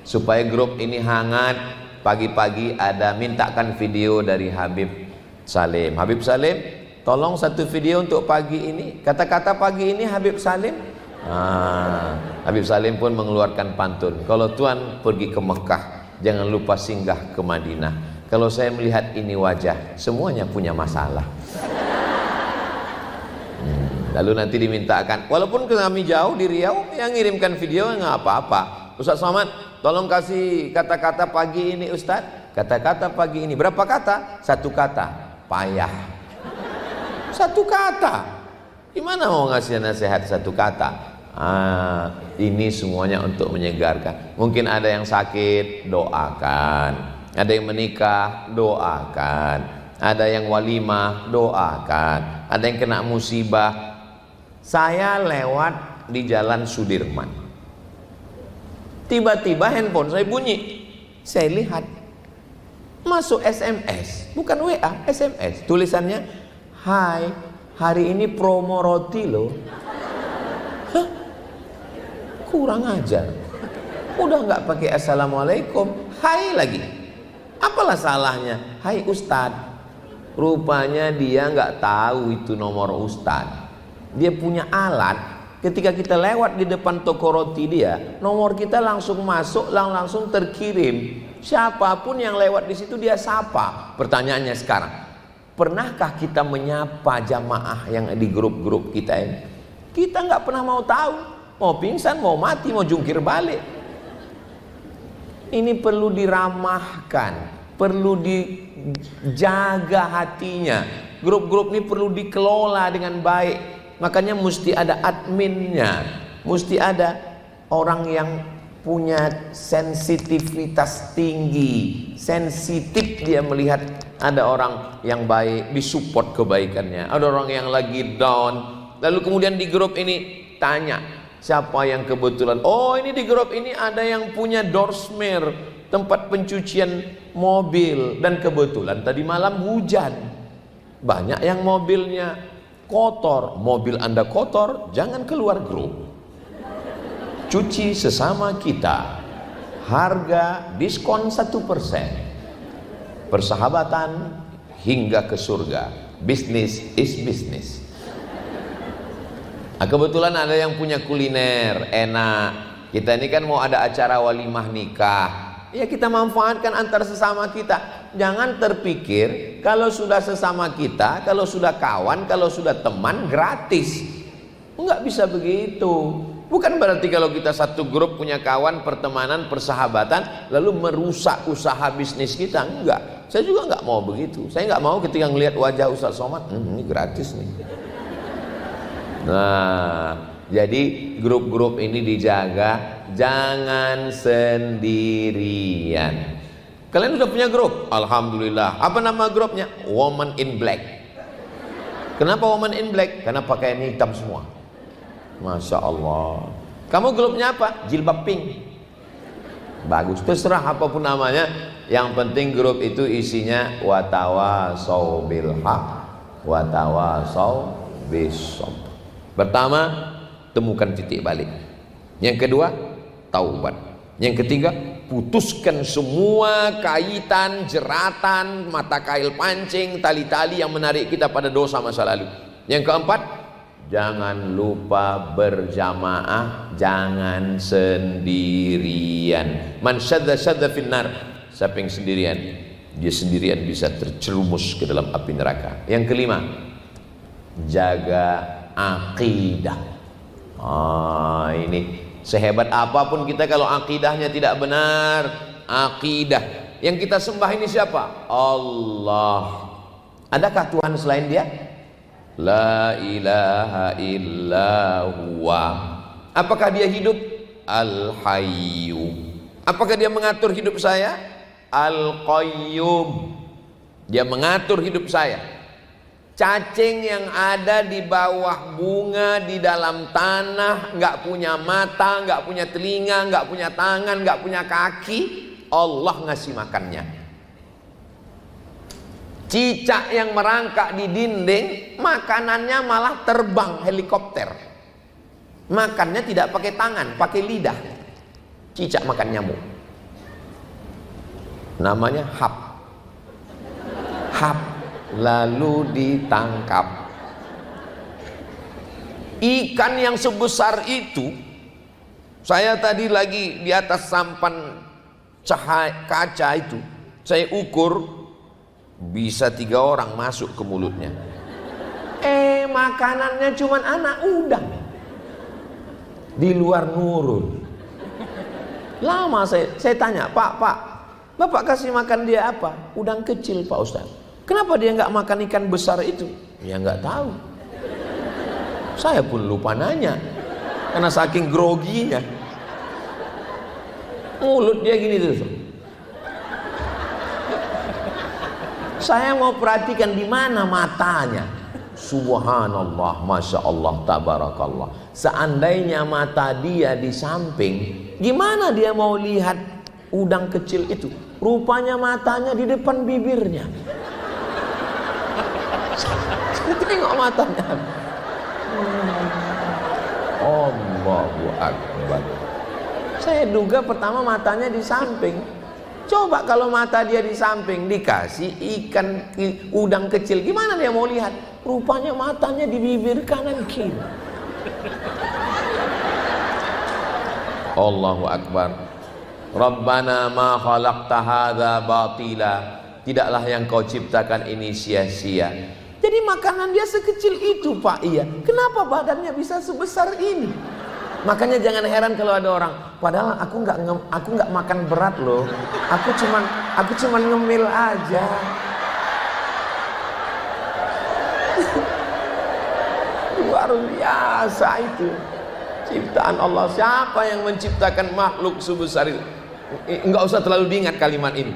Supaya grup ini hangat, pagi-pagi ada mintakan video dari Habib Salim. Habib Salim, tolong satu video untuk pagi ini. Kata-kata pagi ini Habib Salim. Habib Salim pun mengeluarkan pantun. Kalau Tuhan pergi ke Mekah, jangan lupa singgah ke Madinah. Kalau saya melihat ini wajah, semuanya punya masalah. Lalu nanti dimintakan, walaupun kami jauh di Riau, yang ngirimkan video nggak apa-apa. Ustaz Somad, tolong kasih kata-kata pagi ini Ustadz. Kata-kata pagi ini berapa kata? Satu kata, payah. Satu kata. Gimana mau ngasih nasihat satu kata? Ini semuanya untuk menyegarkan. Mungkin ada yang sakit, doakan. Ada yang menikah, doakan. Ada yang walimah, doakan. Ada yang kena musibah. Saya lewat di Jalan Sudirman, tiba-tiba handphone saya bunyi. Saya lihat masuk SMS, bukan WA, SMS. Tulisannya, "Hai, hari ini promo roti loh." Hah? Kurang ajar. Udah nggak pakai assalamualaikum, hai lagi. Apalah salahnya? Hai Ustadz. Rupanya dia nggak tahu itu nomor Ustadz. Dia punya alat. Ketika kita lewat di depan toko roti dia, nomor kita langsung masuk, langsung terkirim. Siapapun yang lewat di situ dia sapa. Pertanyaannya sekarang, pernahkah kita menyapa jamaah yang di grup-grup kita ini? Kita nggak pernah mau tahu. Mau pingsan, mau mati, mau jungkir balik. Ini perlu diramahkan, perlu dijaga hatinya. Grup-grup ini perlu dikelola dengan baik. Makanya mesti ada adminnya, mesti ada orang yang punya sensitivitas tinggi, sensitif dia melihat ada orang yang baik, disupport kebaikannya. Ada orang yang lagi down, lalu kemudian di grup ini tanya, siapa yang kebetulan, oh ini di grup ini ada yang punya doorsmere, tempat pencucian mobil, dan kebetulan tadi malam hujan, banyak yang mobilnya kotor. Mobil Anda kotor, jangan keluar grup. Cuci sesama kita, harga diskon 1%, persahabatan hingga ke surga. Business is business. Kebetulan ada yang punya kuliner enak. Kita ini kan mau ada acara walimah nikah, ya kita manfaatkan antar sesama kita. Jangan terpikir kalau sudah sesama kita, kalau sudah kawan, kalau sudah teman gratis. Enggak bisa begitu. Bukan berarti kalau kita satu grup punya kawan, pertemanan, persahabatan, lalu merusak usaha bisnis kita. Enggak. Saya juga enggak mau begitu. Saya enggak mau ketika ngelihat wajah Ustaz Somad, ini gratis nih. Nah, jadi grup-grup ini dijaga, jangan sendirian. Kalian sudah punya grup? Alhamdulillah. Apa nama grupnya? Woman in Black. Kenapa Woman in Black? Karena pakaian hitam semua. Masya Allah. Kamu grupnya apa? Jilbab pink. Bagus, terserah apapun namanya. Yang penting grup itu isinya watawasau bil haq, watawasau bis sabr. Pertama, temukan titik balik. Yang kedua, taubat. Yang ketiga, putuskan semua kaitan, jeratan, mata kail pancing, tali-tali yang menarik kita pada dosa masa lalu. Yang keempat, jangan lupa berjamaah, jangan sendirian. Man syadda syadda finnar. Siapa yang sendirian, dia sendirian bisa terjerumus ke dalam api neraka. Yang kelima, jaga akidah. Ini sehebat apapun kita kalau akidahnya tidak benar, akidah yang kita sembah ini siapa? Allah. Adakah Tuhan selain dia? La ilaha illa huwa. Apakah dia hidup? Al-Hayyu. Apakah dia mengatur hidup saya? Al-Qayyum. Dia mengatur hidup saya. Cacing yang ada di bawah bunga, di dalam tanah, nggak punya mata, nggak punya telinga, nggak punya tangan, nggak punya kaki, Allah ngasih makannya. Cicak yang merangkak di dinding, makanannya malah terbang helikopter. Makannya tidak pakai tangan, pakai lidah. Cicak makan nyamuk. Namanya hap. Hap. Lalu ditangkap. Ikan yang sebesar itu, saya tadi lagi di atas sampan kaca itu, saya ukur bisa 3 orang masuk ke mulutnya. Makanannya cuman anak udang. Di luar nurun. Lama saya tanya, Pak, Bapak kasih makan dia apa? Udang kecil Pak Ustaz. Kenapa dia nggak makan ikan besar itu? Ya nggak tahu. Saya pun lupa nanya, karena saking groginya. Mulut dia gini terus. Saya mau perhatikan di mana matanya. Subhanallah, masya Allah, tabarakallah. Seandainya mata dia di samping, gimana dia mau lihat udang kecil itu? Rupanya matanya di depan bibirnya. Saya tengok matanya. Allahu Akbar. Saya duga pertama matanya di samping. Coba kalau mata dia di samping dikasih ikan udang kecil, gimana dia mau lihat? Rupanya matanya di bibir kanan kiri. Allahu Akbar. Rabbana ma khalaqta hadza batila. Tidaklah yang kau ciptakan ini sia-sia. Jadi makanan dia sekecil itu Pak. Iya. Kenapa badannya bisa sebesar ini? Makanya jangan heran kalau ada orang, padahal aku nggak makan berat loh. Aku cuman ngemil aja. Luar biasa itu ciptaan Allah. Siapa yang menciptakan makhluk sebesar itu? Enggak usah terlalu diingat kalimat ini.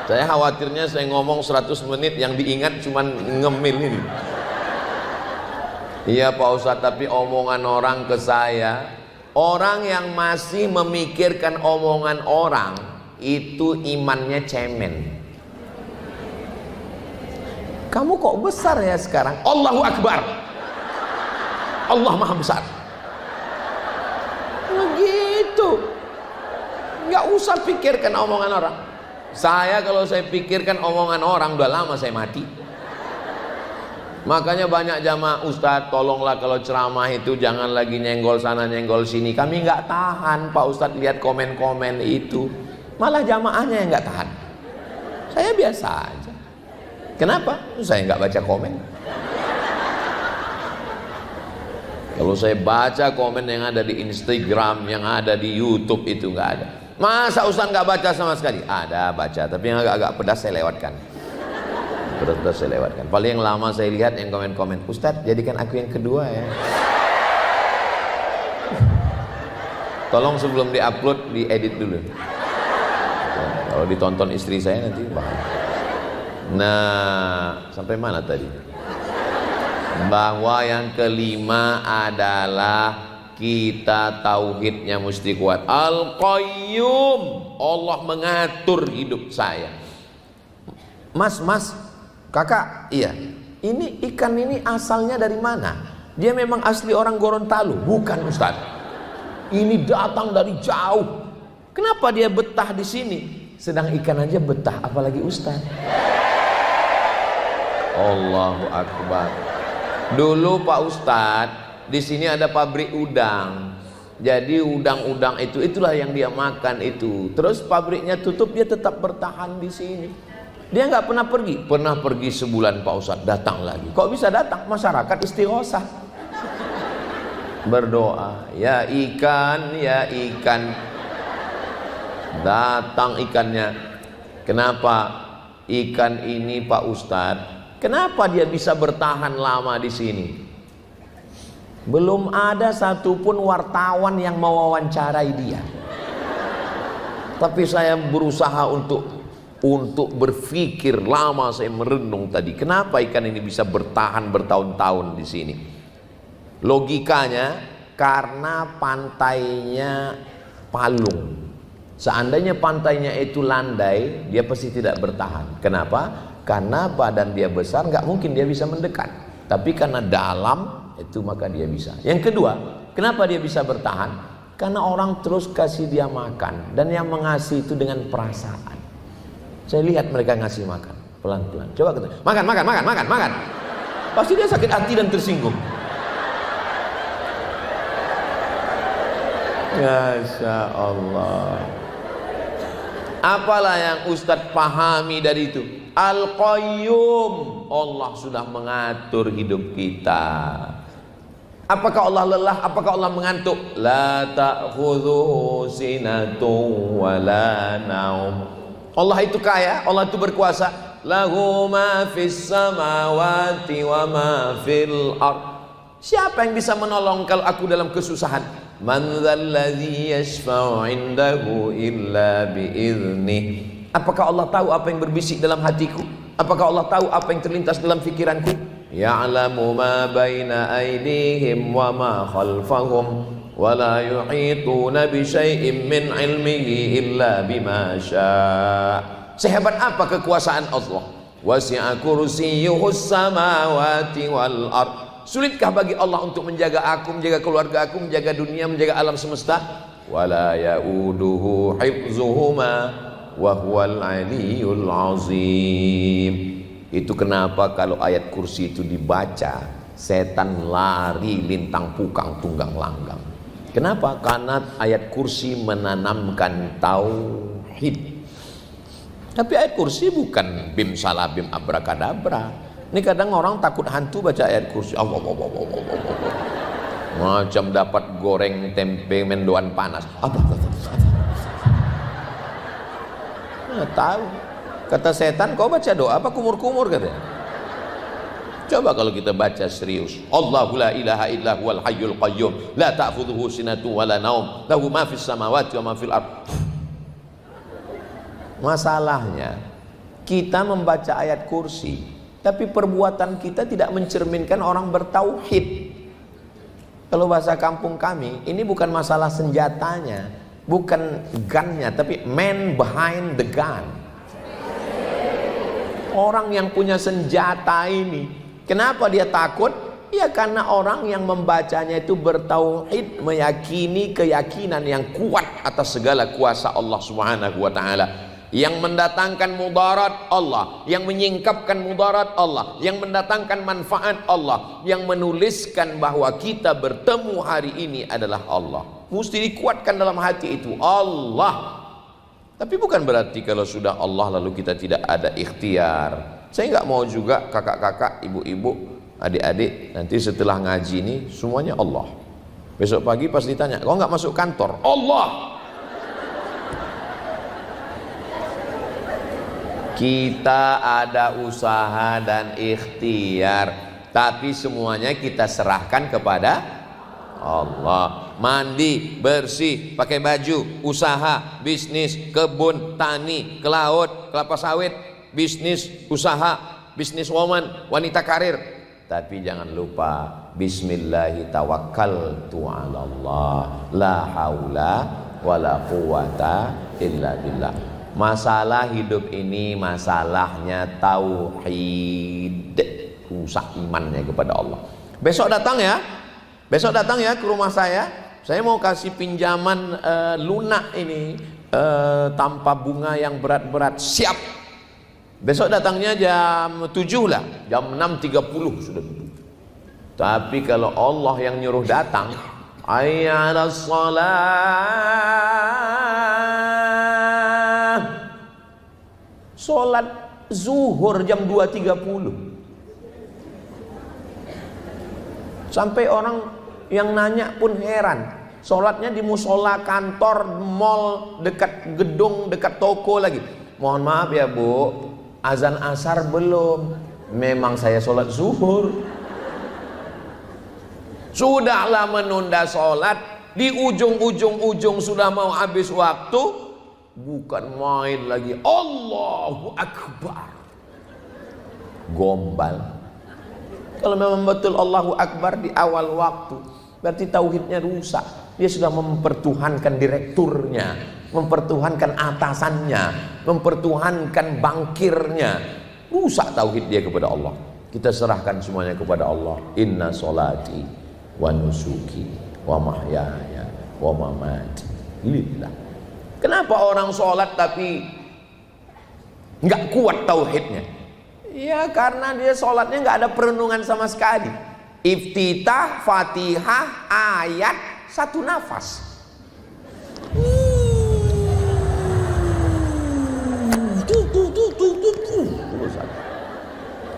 Saya khawatirnya saya ngomong 100 menit yang diingat cuman ngemil ini. Iya Pak Ustadz, tapi omongan orang ke saya, orang yang masih memikirkan omongan orang itu imannya cemen. Kamu kok besar ya sekarang? Allahu Akbar. Allah Maha Besar. Begitu. Nggak usah pikirkan omongan orang. Saya kalau saya pikirkan omongan orang udah lama saya mati. Makanya banyak jamaah, Ustadz tolonglah kalau ceramah itu jangan lagi nyenggol sana nyenggol sini. Kami nggak tahan Pak Ustadz lihat komen-komen itu. Malah jamaahnya yang nggak tahan. Saya biasa aja. Kenapa? Saya nggak baca komen. Kalau saya baca komen yang ada di Instagram, yang ada di YouTube itu nggak ada. Masa Ustadz nggak baca sama sekali? Ada baca, tapi yang agak-agak pedas saya lewatkan. Pedas saya lewatkan. Paling yang lama saya lihat yang komen-komen, Ustadz jadikan aku yang kedua ya. Tolong sebelum diupload diedit dulu. Kalau ditonton istri saya nanti bahaya. Nah, sampai mana tadi? Bahwa yang kelima adalah kita tauhidnya mesti kuat. Al-Qayyum, Allah mengatur hidup saya. Mas, kakak, iya. Ini ikan ini asalnya dari mana? Dia memang asli orang Gorontalo? Bukan Ustaz. Ini datang dari jauh. Kenapa dia betah di sini? Sedang ikan aja betah, apalagi Ustaz. Allahu Akbar. Dulu Pak Ustaz, di sini ada pabrik udang. Jadi udang-udang itulah yang dia makan itu. Terus pabriknya tutup, dia tetap bertahan di sini. Dia nggak pernah pergi. Pernah pergi sebulan Pak Ustadz, datang lagi. Kok bisa datang? Masyarakat istighosah. Berdoa, ya ikan, ya ikan. Datang ikannya. Kenapa ikan ini Pak Ustadz? Kenapa dia bisa bertahan lama di sini? Belum ada satupun wartawan yang mewawancarai dia. Tapi saya berusaha untuk berpikir lama, saya merenung tadi. Kenapa ikan ini bisa bertahan bertahun-tahun di sini? Logikanya karena pantainya palung. Seandainya pantainya itu landai, dia pasti tidak bertahan. Kenapa? Karena badan dia besar, nggak mungkin dia bisa mendekat. Tapi karena dalam itu maka dia bisa. Yang kedua, kenapa dia bisa bertahan? Karena orang terus kasih dia makan, dan yang mengasihi itu dengan perasaan. Saya lihat mereka ngasih makan pelan-pelan. Coba kata, makan. Pasti dia sakit hati dan tersinggung. Masya Allah. Apalah yang Ustadz pahami dari itu? Al-Qayyum, Allah sudah mengatur hidup kita. Apakah Allah lelah? Apakah Allah mengantuk? La ta'khudhuhu sinatun wa la naum. Allah itu kaya, Allah itu berkuasa. Lahu ma fis samawati wa ma fil ard. Siapa yang bisa menolong kalau aku dalam kesusahan? Man dzalladzi yashfa'u 'indahu illa bi'idzni. Apakah Allah tahu apa yang berbisik dalam hatiku? Apakah Allah tahu apa yang terlintas dalam pikiranku? Ya'lamu ma baina aydihim wa ma khalfahum wa la yuhituna bi syai'in min 'ilmihi illa bima syaa'. Sehebat apa kekuasaan Allah? Wasi'a kursiyyuhus samawati wal ard. Sulitkah bagi Allah untuk menjaga aku, menjaga keluarga aku, menjaga dunia, menjaga alam semesta? Wala ya'uduhu hifzuhuma wa huwal 'aliyyul 'azim. Itu kenapa kalau ayat kursi itu dibaca, setan lari lintang pukang tunggang langgang. Kenapa? Karena ayat kursi menanamkan tauhid. Tapi ayat kursi bukan bim salabim abrakadabra. Ini kadang orang takut hantu baca ayat kursi. Allah. Macam dapat goreng tempe mendoan panas. Apa? Nggak tahu. Kata setan, kau baca doa apa kumur-kumur katanya. Coba kalau kita baca serius. Allahu la ilaha illa huwal hayyul qayyum la ta'khudhuhu sinatun wa la naum lahu ma fis samawati wa ma fil ard. Masalahnya kita membaca ayat kursi tapi perbuatan kita tidak mencerminkan orang bertauhid. Kalau bahasa kampung kami, ini bukan masalah senjatanya, bukan gunnya, tapi man behind the gun. Orang yang punya senjata ini, kenapa dia takut? Ya karena orang yang membacanya itu bertauhid, meyakini keyakinan yang kuat atas segala kuasa Allah Subhanahu wa taala. Yang mendatangkan mudarat Allah, yang menyingkapkan mudarat Allah, yang mendatangkan manfaat Allah, yang menuliskan bahwa kita bertemu hari ini adalah Allah. Mesti dikuatkan dalam hati itu Allah. Tapi bukan berarti kalau sudah Allah lalu kita tidak ada ikhtiar. Saya nggak mau juga kakak-kakak, ibu-ibu, adik-adik nanti setelah ngaji ini semuanya Allah. Besok pagi pas ditanya, kok nggak masuk kantor? Allah. Kita ada usaha dan ikhtiar, tapi semuanya kita serahkan kepada Allah. Mandi, bersih, pakai baju, usaha, bisnis, kebun, tani, ke laut, kelapa sawit, bisnis, usaha, bisnis woman, wanita karir. Tapi jangan lupa bismillahi tawakkaltu 'ala Allah la haula wala quwata illa billah. Masalah hidup ini masalahnya tauhid, rusak imannya kepada Allah. Besok datang ya ke rumah saya mau kasih pinjaman lunak ini tanpa bunga yang berat-berat. Siap. Besok datangnya jam 7 lah, jam 6.30 sudah duduk. Tapi kalau Allah yang nyuruh datang, hayya 'alas shalah, sholat zuhur jam 2.30. Sampai orang yang nanya pun heran, sholatnya di musola kantor, mall, dekat gedung, dekat toko lagi. Mohon maaf ya Bu, azan asar belum. Memang saya sholat zuhur. Sudahlah menunda sholat, di ujung sudah mau habis waktu, bukan main lagi. Allahu Akbar. Gombal. Kalau memang betul Allahu Akbar di awal waktu, berarti tauhidnya rusak. Dia sudah mempertuhankan direkturnya, mempertuhankan atasannya, mempertuhankan bankirnya. Rusak tauhid dia kepada Allah. Kita serahkan semuanya kepada Allah. Inna sholati wa nusuki wa mahyaya wa mamati lillah. Kenapa orang sholat tapi nggak kuat tauhidnya? Ya karena dia sholatnya nggak ada perenungan sama sekali. Iftitah, Fatihah, ayat satu nafas.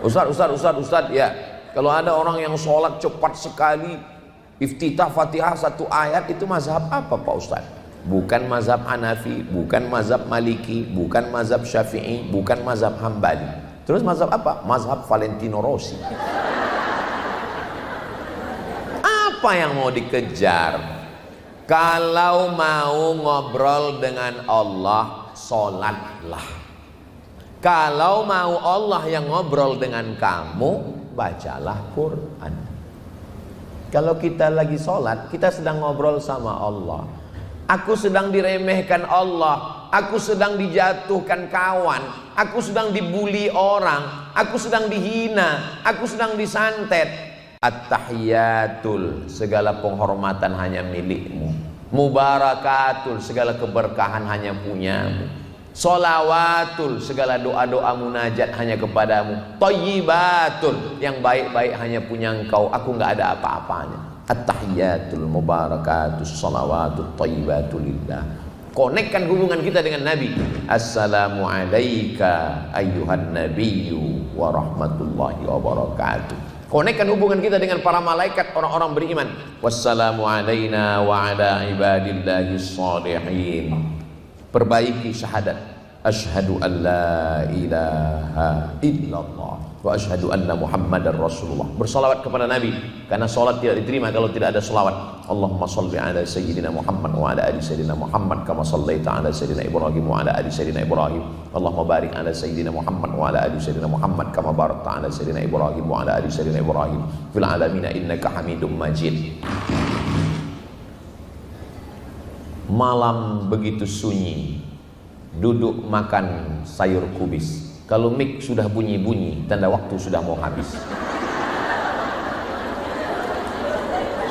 Ustaz ya, kalau ada orang yang sholat cepat sekali, Iftitah Fatihah satu ayat itu mazhab apa Pak Ustaz? Bukan mazhab Hanafi, bukan mazhab Maliki, bukan mazhab Syafi'i, bukan mazhab Hambali. Terus mazhab apa? Mazhab Valentino Rossi. Apa yang mau dikejar? Kalau mau ngobrol dengan Allah, sholatlah. Kalau mau Allah yang ngobrol dengan kamu, bacalah Quran. Kalau kita lagi sholat, kita sedang ngobrol sama Allah. Aku sedang diremehkan Allah, aku sedang dijatuhkan kawan, aku sedang dibully orang, aku sedang dihina, aku sedang disantet. At-tahiyatul, segala penghormatan hanya milikmu. Mubarakatul, segala keberkahan hanya punyamu. Sholawatul, segala doa-doa munajat hanya kepadamu. Thayyibatul, yang baik-baik hanya punya engkau, aku nggak ada apa-apanya. At-tahiyatul mubarakatus sholawatut thayyibatul lillah. Konekkan hubungan kita dengan Nabi. Assalamu alayka ayyuhan nabiyyu wa rahmatullahi wa barakatuh. Konekkan hubungan kita dengan para malaikat, orang-orang beriman. Wassalamu alayna wa ala ibadillahi shalihin. Perbaiki syahadat. Asyhadu an la ilaha illallah wa asyhadu anna Muhammadar Rasulullah. Bersalawat kepada Nabi, karena salat tidak diterima kalau tidak ada salawat. Allahumma shalli ala sayyidina Muhammad wa ala ali sayyidina Muhammad kama shallaita ala sayyidina Ibrahim wa ala ali sayyidina Ibrahim. Allahumma barik ala sayyidina Muhammad wa ala ali sayyidina Muhammad kama barakta ala sayyidina Ibrahim wa ala ali sayyidina Ibrahim fil alamin innaka Hamidum Majid. Malam begitu sunyi, duduk makan sayur kubis. Kalau mik sudah bunyi-bunyi, tanda waktu sudah mau habis.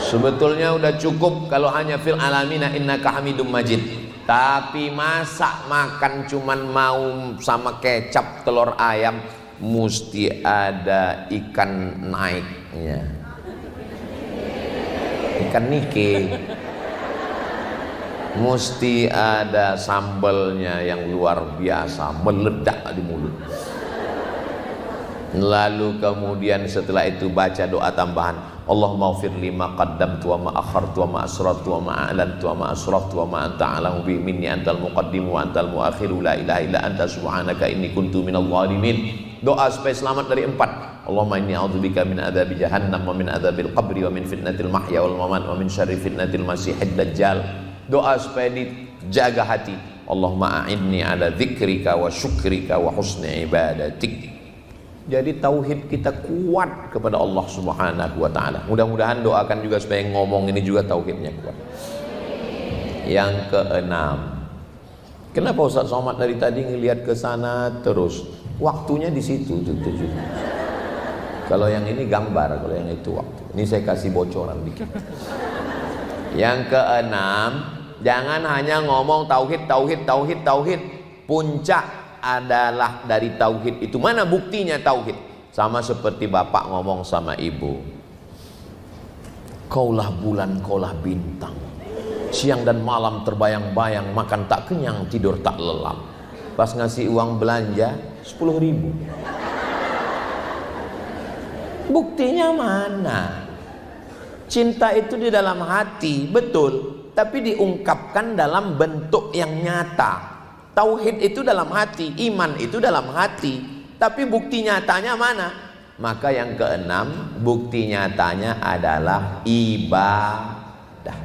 Sebetulnya udah cukup kalau hanya fil alamina innaka Hamidum Majid. Tapi masa makan cuman mau sama kecap telur ayam, mesti ada ikan naiknya, ikan nike. Mesti ada sambalnya yang luar biasa, meledak di mulut. Lalu kemudian setelah itu baca doa tambahan. Allahumma ighfir li ma qaddamtu wa ma akhartu wa ma asrartu wa ma a'lantu wa ma asraftu wa ma anta a'lamu bi minni antal muqaddim wa antal muakhiru la ilaha illa anta subhanaka inni kuntu minadh dhalimin. Doa supaya selamat dari 4. Allahumma inni a'udzubika min adzabi jahannam wa min adzabil qabri wa min fitnatil mahya wal mamat wa min syarri fitnatil masiihid dajjal. Doa supaya dijaga hati. Allahumma a'inni ala dzikrika wa syukrika wa husni ibadatik. Jadi tauhid kita kuat kepada Allah Subhanahu wa taala. Mudah-mudahan doakan juga supaya ngomong ini juga tauhidnya kuat. Yang keenam. Kenapa Ustaz Somad dari tadi ngelihat ke sana terus? Waktunya di situ tuh. Kalau yang ini gambar, kalau yang itu waktu. Ini saya kasih bocoran dikit. Yang keenam, jangan hanya ngomong tauhid. Puncak adalah dari tauhid itu. Mana buktinya tauhid? Sama seperti bapak ngomong sama ibu. Kaulah bulan, kaulah bintang. Siang dan malam terbayang-bayang, makan tak kenyang, tidur tak lelap. Pas ngasih uang belanja 10.000. Buktinya mana? Cinta itu di dalam hati, betul, tapi diungkapkan dalam bentuk yang nyata. Tauhid itu dalam hati, iman itu dalam hati, tapi bukti nyatanya mana? Maka yang keenam, bukti nyatanya adalah ibadah.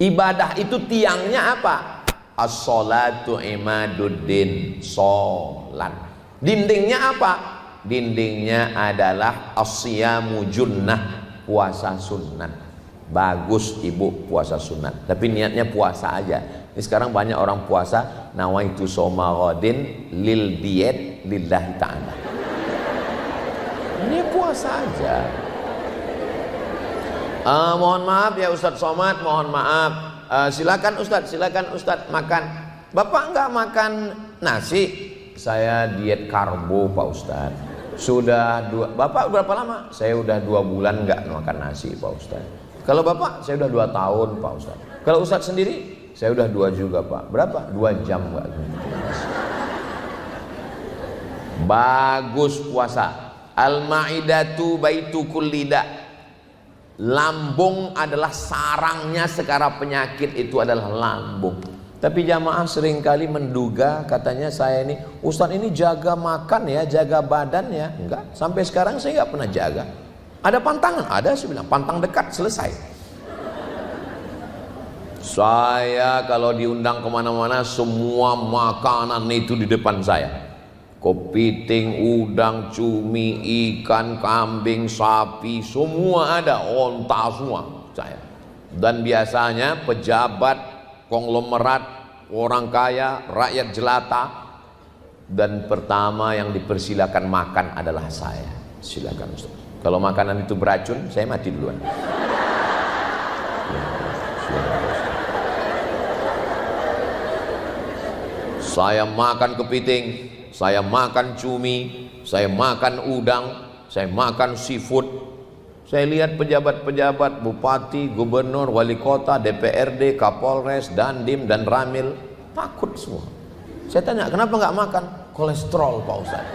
Ibadah itu tiangnya apa? As-sholatu imaduddin, sholat. Dindingnya apa? Dindingnya adalah as-siyamu junnah, puasa sunat. Bagus ibu puasa sunat, tapi niatnya puasa aja. Ini sekarang banyak orang puasa nawaitu shoma ghadin lil diet lillahi ta'ala. Ini puasa aja. Mohon maaf ya Ustadz Somad, mohon maaf. Silakan Ustadz makan. Bapak enggak makan nasi? Saya diet karbo Pak Ustadz. Bapak berapa lama? Saya udah 2 bulan enggak makan nasi Pak Ustadz. Kalau Bapak, saya udah 2 tahun Pak Ustadz. Kalau Ustadz sendiri, saya udah 2 juga Pak. Berapa? 2 jam enggak. Bagus puasa. Al-ma'idatu baitu kulli da. Lambung adalah sarangnya segala penyakit, itu adalah lambung. Tapi jamaah seringkali menduga, katanya saya ini, Ustadz ini jaga makan ya, jaga badan ya. Enggak, sampai sekarang saya nggak pernah jaga. Ada pantangan? Ada, saya bilang, pantang dekat, selesai. Saya kalau diundang kemana-mana, semua makanan itu di depan saya. Kepiting, udang, cumi, ikan, kambing, sapi, semua ada, onta semua saya. Dan biasanya pejabat, konglomerat, orang kaya, rakyat jelata, dan pertama yang dipersilakan makan adalah saya. Silakan Ustaz. Kalau makanan itu beracun, saya mati duluan. Saya makan kepiting, saya makan cumi, saya makan udang, saya makan seafood. Saya lihat pejabat-pejabat, bupati, gubernur, wali kota, DPRD, Kapolres, Dandim, dan Ramil takut semua. Saya tanya, kenapa nggak makan? Kolesterol Pak Ustaz.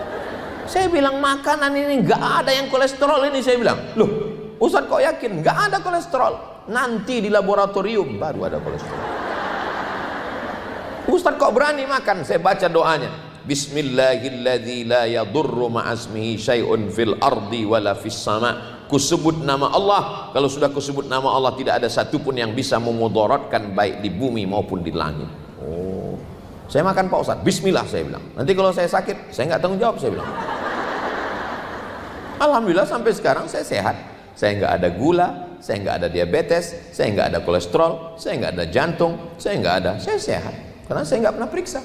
Saya bilang, makanan ini nggak ada yang kolesterol ini. Saya bilang, loh Ustaz kok yakin? Nggak ada kolesterol. Nanti di laboratorium baru ada kolesterol. Ustaz kok berani makan? Saya baca doanya. Bismillahilladzi la yadurru ma'asmihi syai'un fil ardi wala fis sama'. Kusebut nama Allah. Kalau sudah kusebut nama Allah, tidak ada satupun yang bisa memudaratkan, baik di bumi maupun di langit. Oh, saya makan Pak Ustaz. Bismillah saya bilang. Nanti kalau saya sakit, saya nggak tanggung jawab, saya bilang. Alhamdulillah sampai sekarang saya sehat. Saya nggak ada gula, saya nggak ada diabetes, saya nggak ada kolesterol, saya nggak ada jantung, saya nggak ada. Saya sehat karena saya nggak pernah periksa.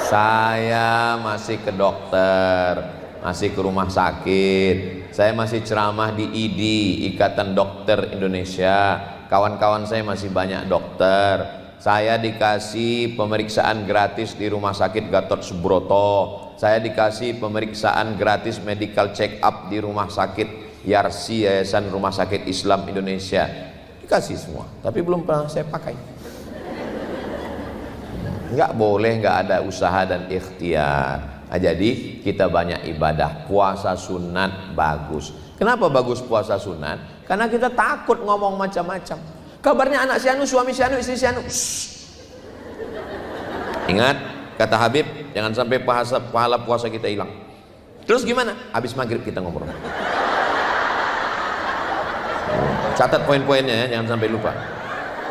Saya masih ke dokter, masih ke rumah sakit, saya masih ceramah di IDI, Ikatan Dokter Indonesia. Kawan-kawan saya masih banyak dokter. Saya dikasih pemeriksaan gratis di rumah sakit Gatot Subroto. Saya dikasih pemeriksaan gratis medical check up di rumah sakit Yarsi, Yayasan Rumah Sakit Islam Indonesia. Dikasih semua, tapi belum pernah saya pakai. Nggak boleh nggak ada usaha dan ikhtiar. Nah, jadi kita banyak ibadah. Puasa sunat bagus. Kenapa bagus puasa sunat? Karena kita takut ngomong macam-macam. Kabarnya anak si anu, suami si anu, istri si anu. Ingat kata Habib, jangan sampai pahala puasa kita hilang. Terus gimana? Habis maghrib kita ngobrol. Catat poin-poinnya ya, jangan sampai lupa.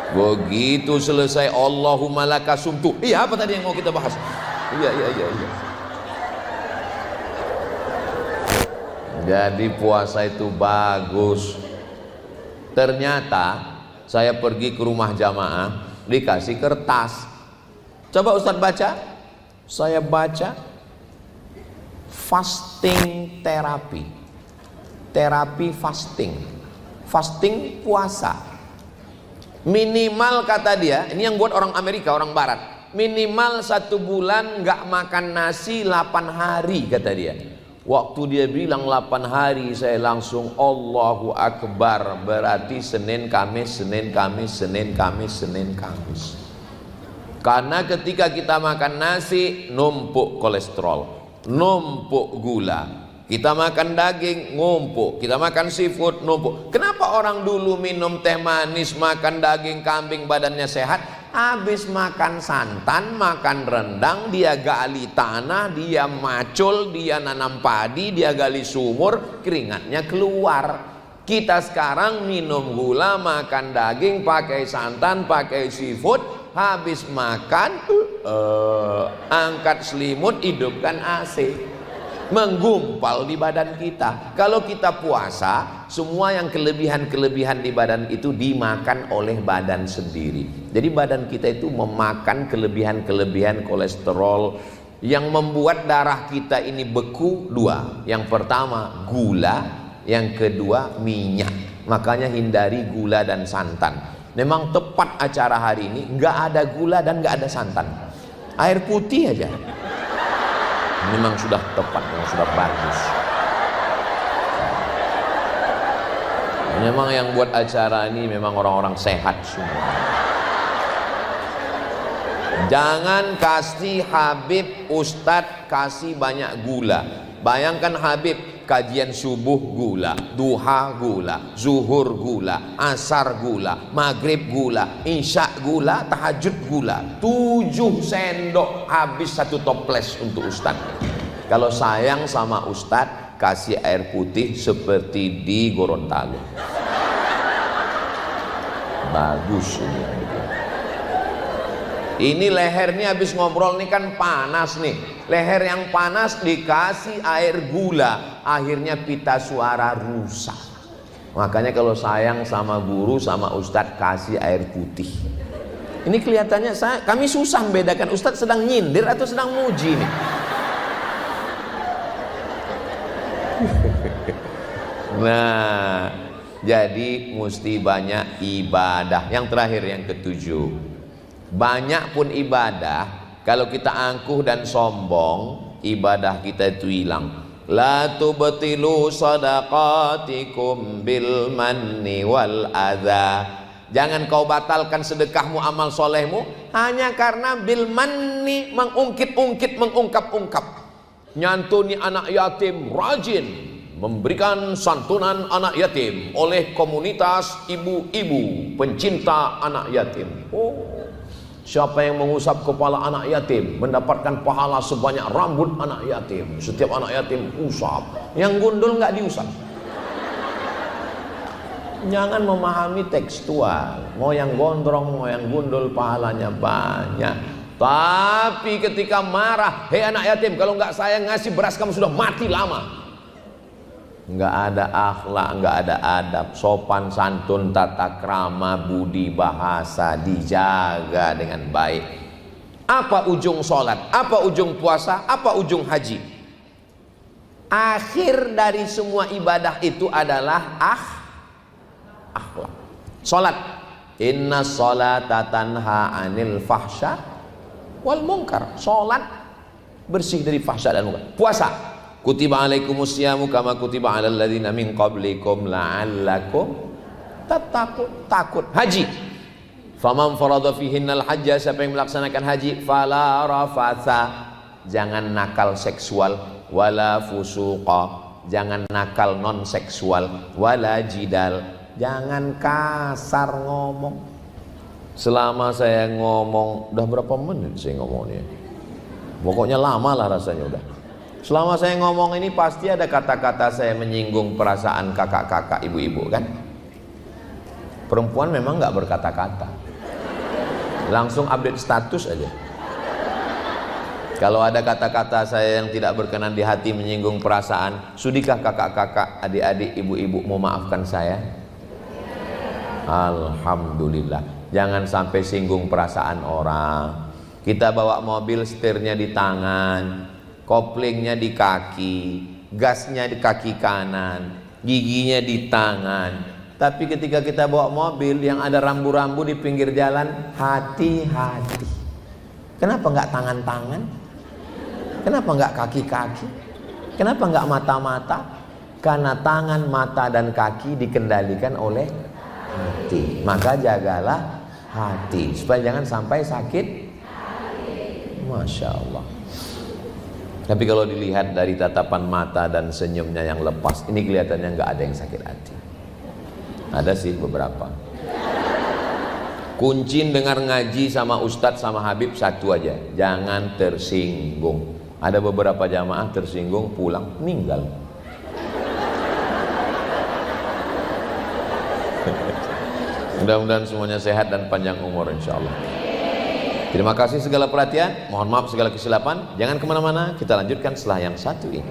Begitu selesai Allahumma laka sumtu. Iya, apa tadi yang mau kita bahas? Iya. Jadi puasa itu bagus. Ternyata saya pergi ke rumah jamaah, dikasih kertas. Coba Ustadz baca. Saya baca fasting terapi. Terapi fasting. Fasting puasa. Minimal kata dia, ini yang buat orang Amerika, orang Barat, minimal 1 bulan nggak makan nasi 8 hari kata dia. Waktu dia bilang 8 hari, saya langsung Allahu Akbar. Berarti Senin Kamis, Senin Kamis, Senin Kamis, Senin Kamis. Karena ketika kita makan nasi, numpuk kolesterol, numpuk gula. Kita makan daging, ngumpuk. Kita makan seafood, numpuk. Kenapa orang dulu minum teh manis, makan daging kambing, badannya sehat? Habis makan santan, makan rendang, dia gali tanah, dia macul, dia nanam padi, dia gali sumur, keringatnya keluar. Kita sekarang minum gula, makan daging, pakai santan, pakai seafood. Habis makan, angkat selimut, hidupkan AC. Menggumpal di badan kita. Kalau kita puasa, semua yang kelebihan-kelebihan di badan itu dimakan oleh badan sendiri. Jadi badan kita itu memakan kelebihan-kelebihan kolesterol yang membuat darah kita ini beku. 2. Yang pertama gula, yang kedua minyak. Makanya hindari gula dan santan. Memang tepat acara hari ini nggak ada gula dan nggak ada santan. Air putih aja. Memang sudah tepat, memang sudah bagus. Memang yang buat acara ini memang orang-orang sehat semua. Jangan kasih Habib Ustadz kasih banyak gula. Bayangkan Habib kajian subuh gula, duha gula, zuhur gula, asar gula, maghrib gula, isya gula, tahajud gula. 7 sendok habis 1 toples untuk Ustadz. Kalau sayang sama Ustadz kasih air putih seperti di Gorontalo. Bagus ini. Ini leher nih habis ngobrol nih kan panas nih. Leher yang panas dikasih air gula, akhirnya pita suara rusak. Makanya kalau sayang sama guru sama ustadz kasih air putih. Ini kelihatannya kami susah membedakan ustadz sedang nyindir atau sedang muji nih. Nah, jadi mesti banyak ibadah. Yang terakhir yang ketujuh, banyak pun ibadah, kalau kita angkuh dan sombong, ibadah kita itu hilang. La tubtilu sadaqatikum bil manni wal adza. Jangan kau batalkan sedekahmu, amal solehmu hanya karena bil manni, mengungkit-ungkit, mengungkap-ungkap. Nyantuni anak yatim, rajin memberikan santunan anak yatim oleh komunitas ibu-ibu pencinta anak yatim. Siapa yang mengusap kepala anak yatim mendapatkan pahala sebanyak rambut anak yatim. Setiap anak yatim usap. Yang gundul nggak diusap. Jangan memahami tekstual. Mau yang gondrong, mau yang gundul, pahalanya banyak. Tapi ketika marah, hei anak yatim, kalau nggak saya ngasih beras kamu sudah mati lama. Nggak ada akhlak, nggak ada adab, sopan santun, tata krama, budi bahasa dijaga dengan baik. Apa ujung sholat? Apa ujung puasa? Apa ujung haji? Akhir dari semua ibadah itu adalah akhlak. Sholat, inna sholata tanha anil fahsya wal munkar. Sholat bersih dari fahsya dan munkar. Puasa, kutiba alaikumus syamu kama kutiba alal ladzina min qablikum la'allakum tattaqun. Takut. Haji, faman farada fihinnal hajja, siapa yang melaksanakan haji, fala rafatha, jangan nakal seksual, wala fusuqa, jangan nakal non seksual, wala jidal, jangan kasar ngomong. Selama saya ngomong, udah berapa menit saya ngomongnya? Pokoknya lama lah rasanya udah. Selama saya ngomong ini pasti ada kata-kata saya menyinggung perasaan kakak-kakak, ibu-ibu kan? Perempuan memang nggak berkata-kata, langsung update status aja. Kalau ada kata-kata saya yang tidak berkenan di hati, menyinggung perasaan, sudikah kakak-kakak, adik-adik, ibu-ibu mau maafkan saya? Alhamdulillah. Jangan sampai singgung perasaan orang. Kita bawa mobil, setirnya di tangan, koplingnya di kaki, gasnya di kaki kanan, giginya di tangan. Tapi ketika kita bawa mobil yang ada rambu-rambu di pinggir jalan, hati-hati. Kenapa nggak tangan-tangan? Kenapa nggak kaki-kaki? Kenapa nggak mata-mata? Karena tangan, mata, dan kaki dikendalikan oleh hati. Maka jagalah hati supaya jangan sampai sakit. Masya Allah. Tapi kalau dilihat dari tatapan mata dan senyumnya yang lepas, ini kelihatannya nggak ada yang sakit hati. Ada sih beberapa. Kunci dengar ngaji sama ustadz sama habib satu aja, jangan tersinggung. Ada beberapa jamaah tersinggung pulang meninggal. Mudah-mudahan semuanya sehat dan panjang umur insya Allah. Terima kasih segala perhatian, mohon maaf segala kesilapan. Jangan kemana-mana, kita lanjutkan setelah yang satu ini.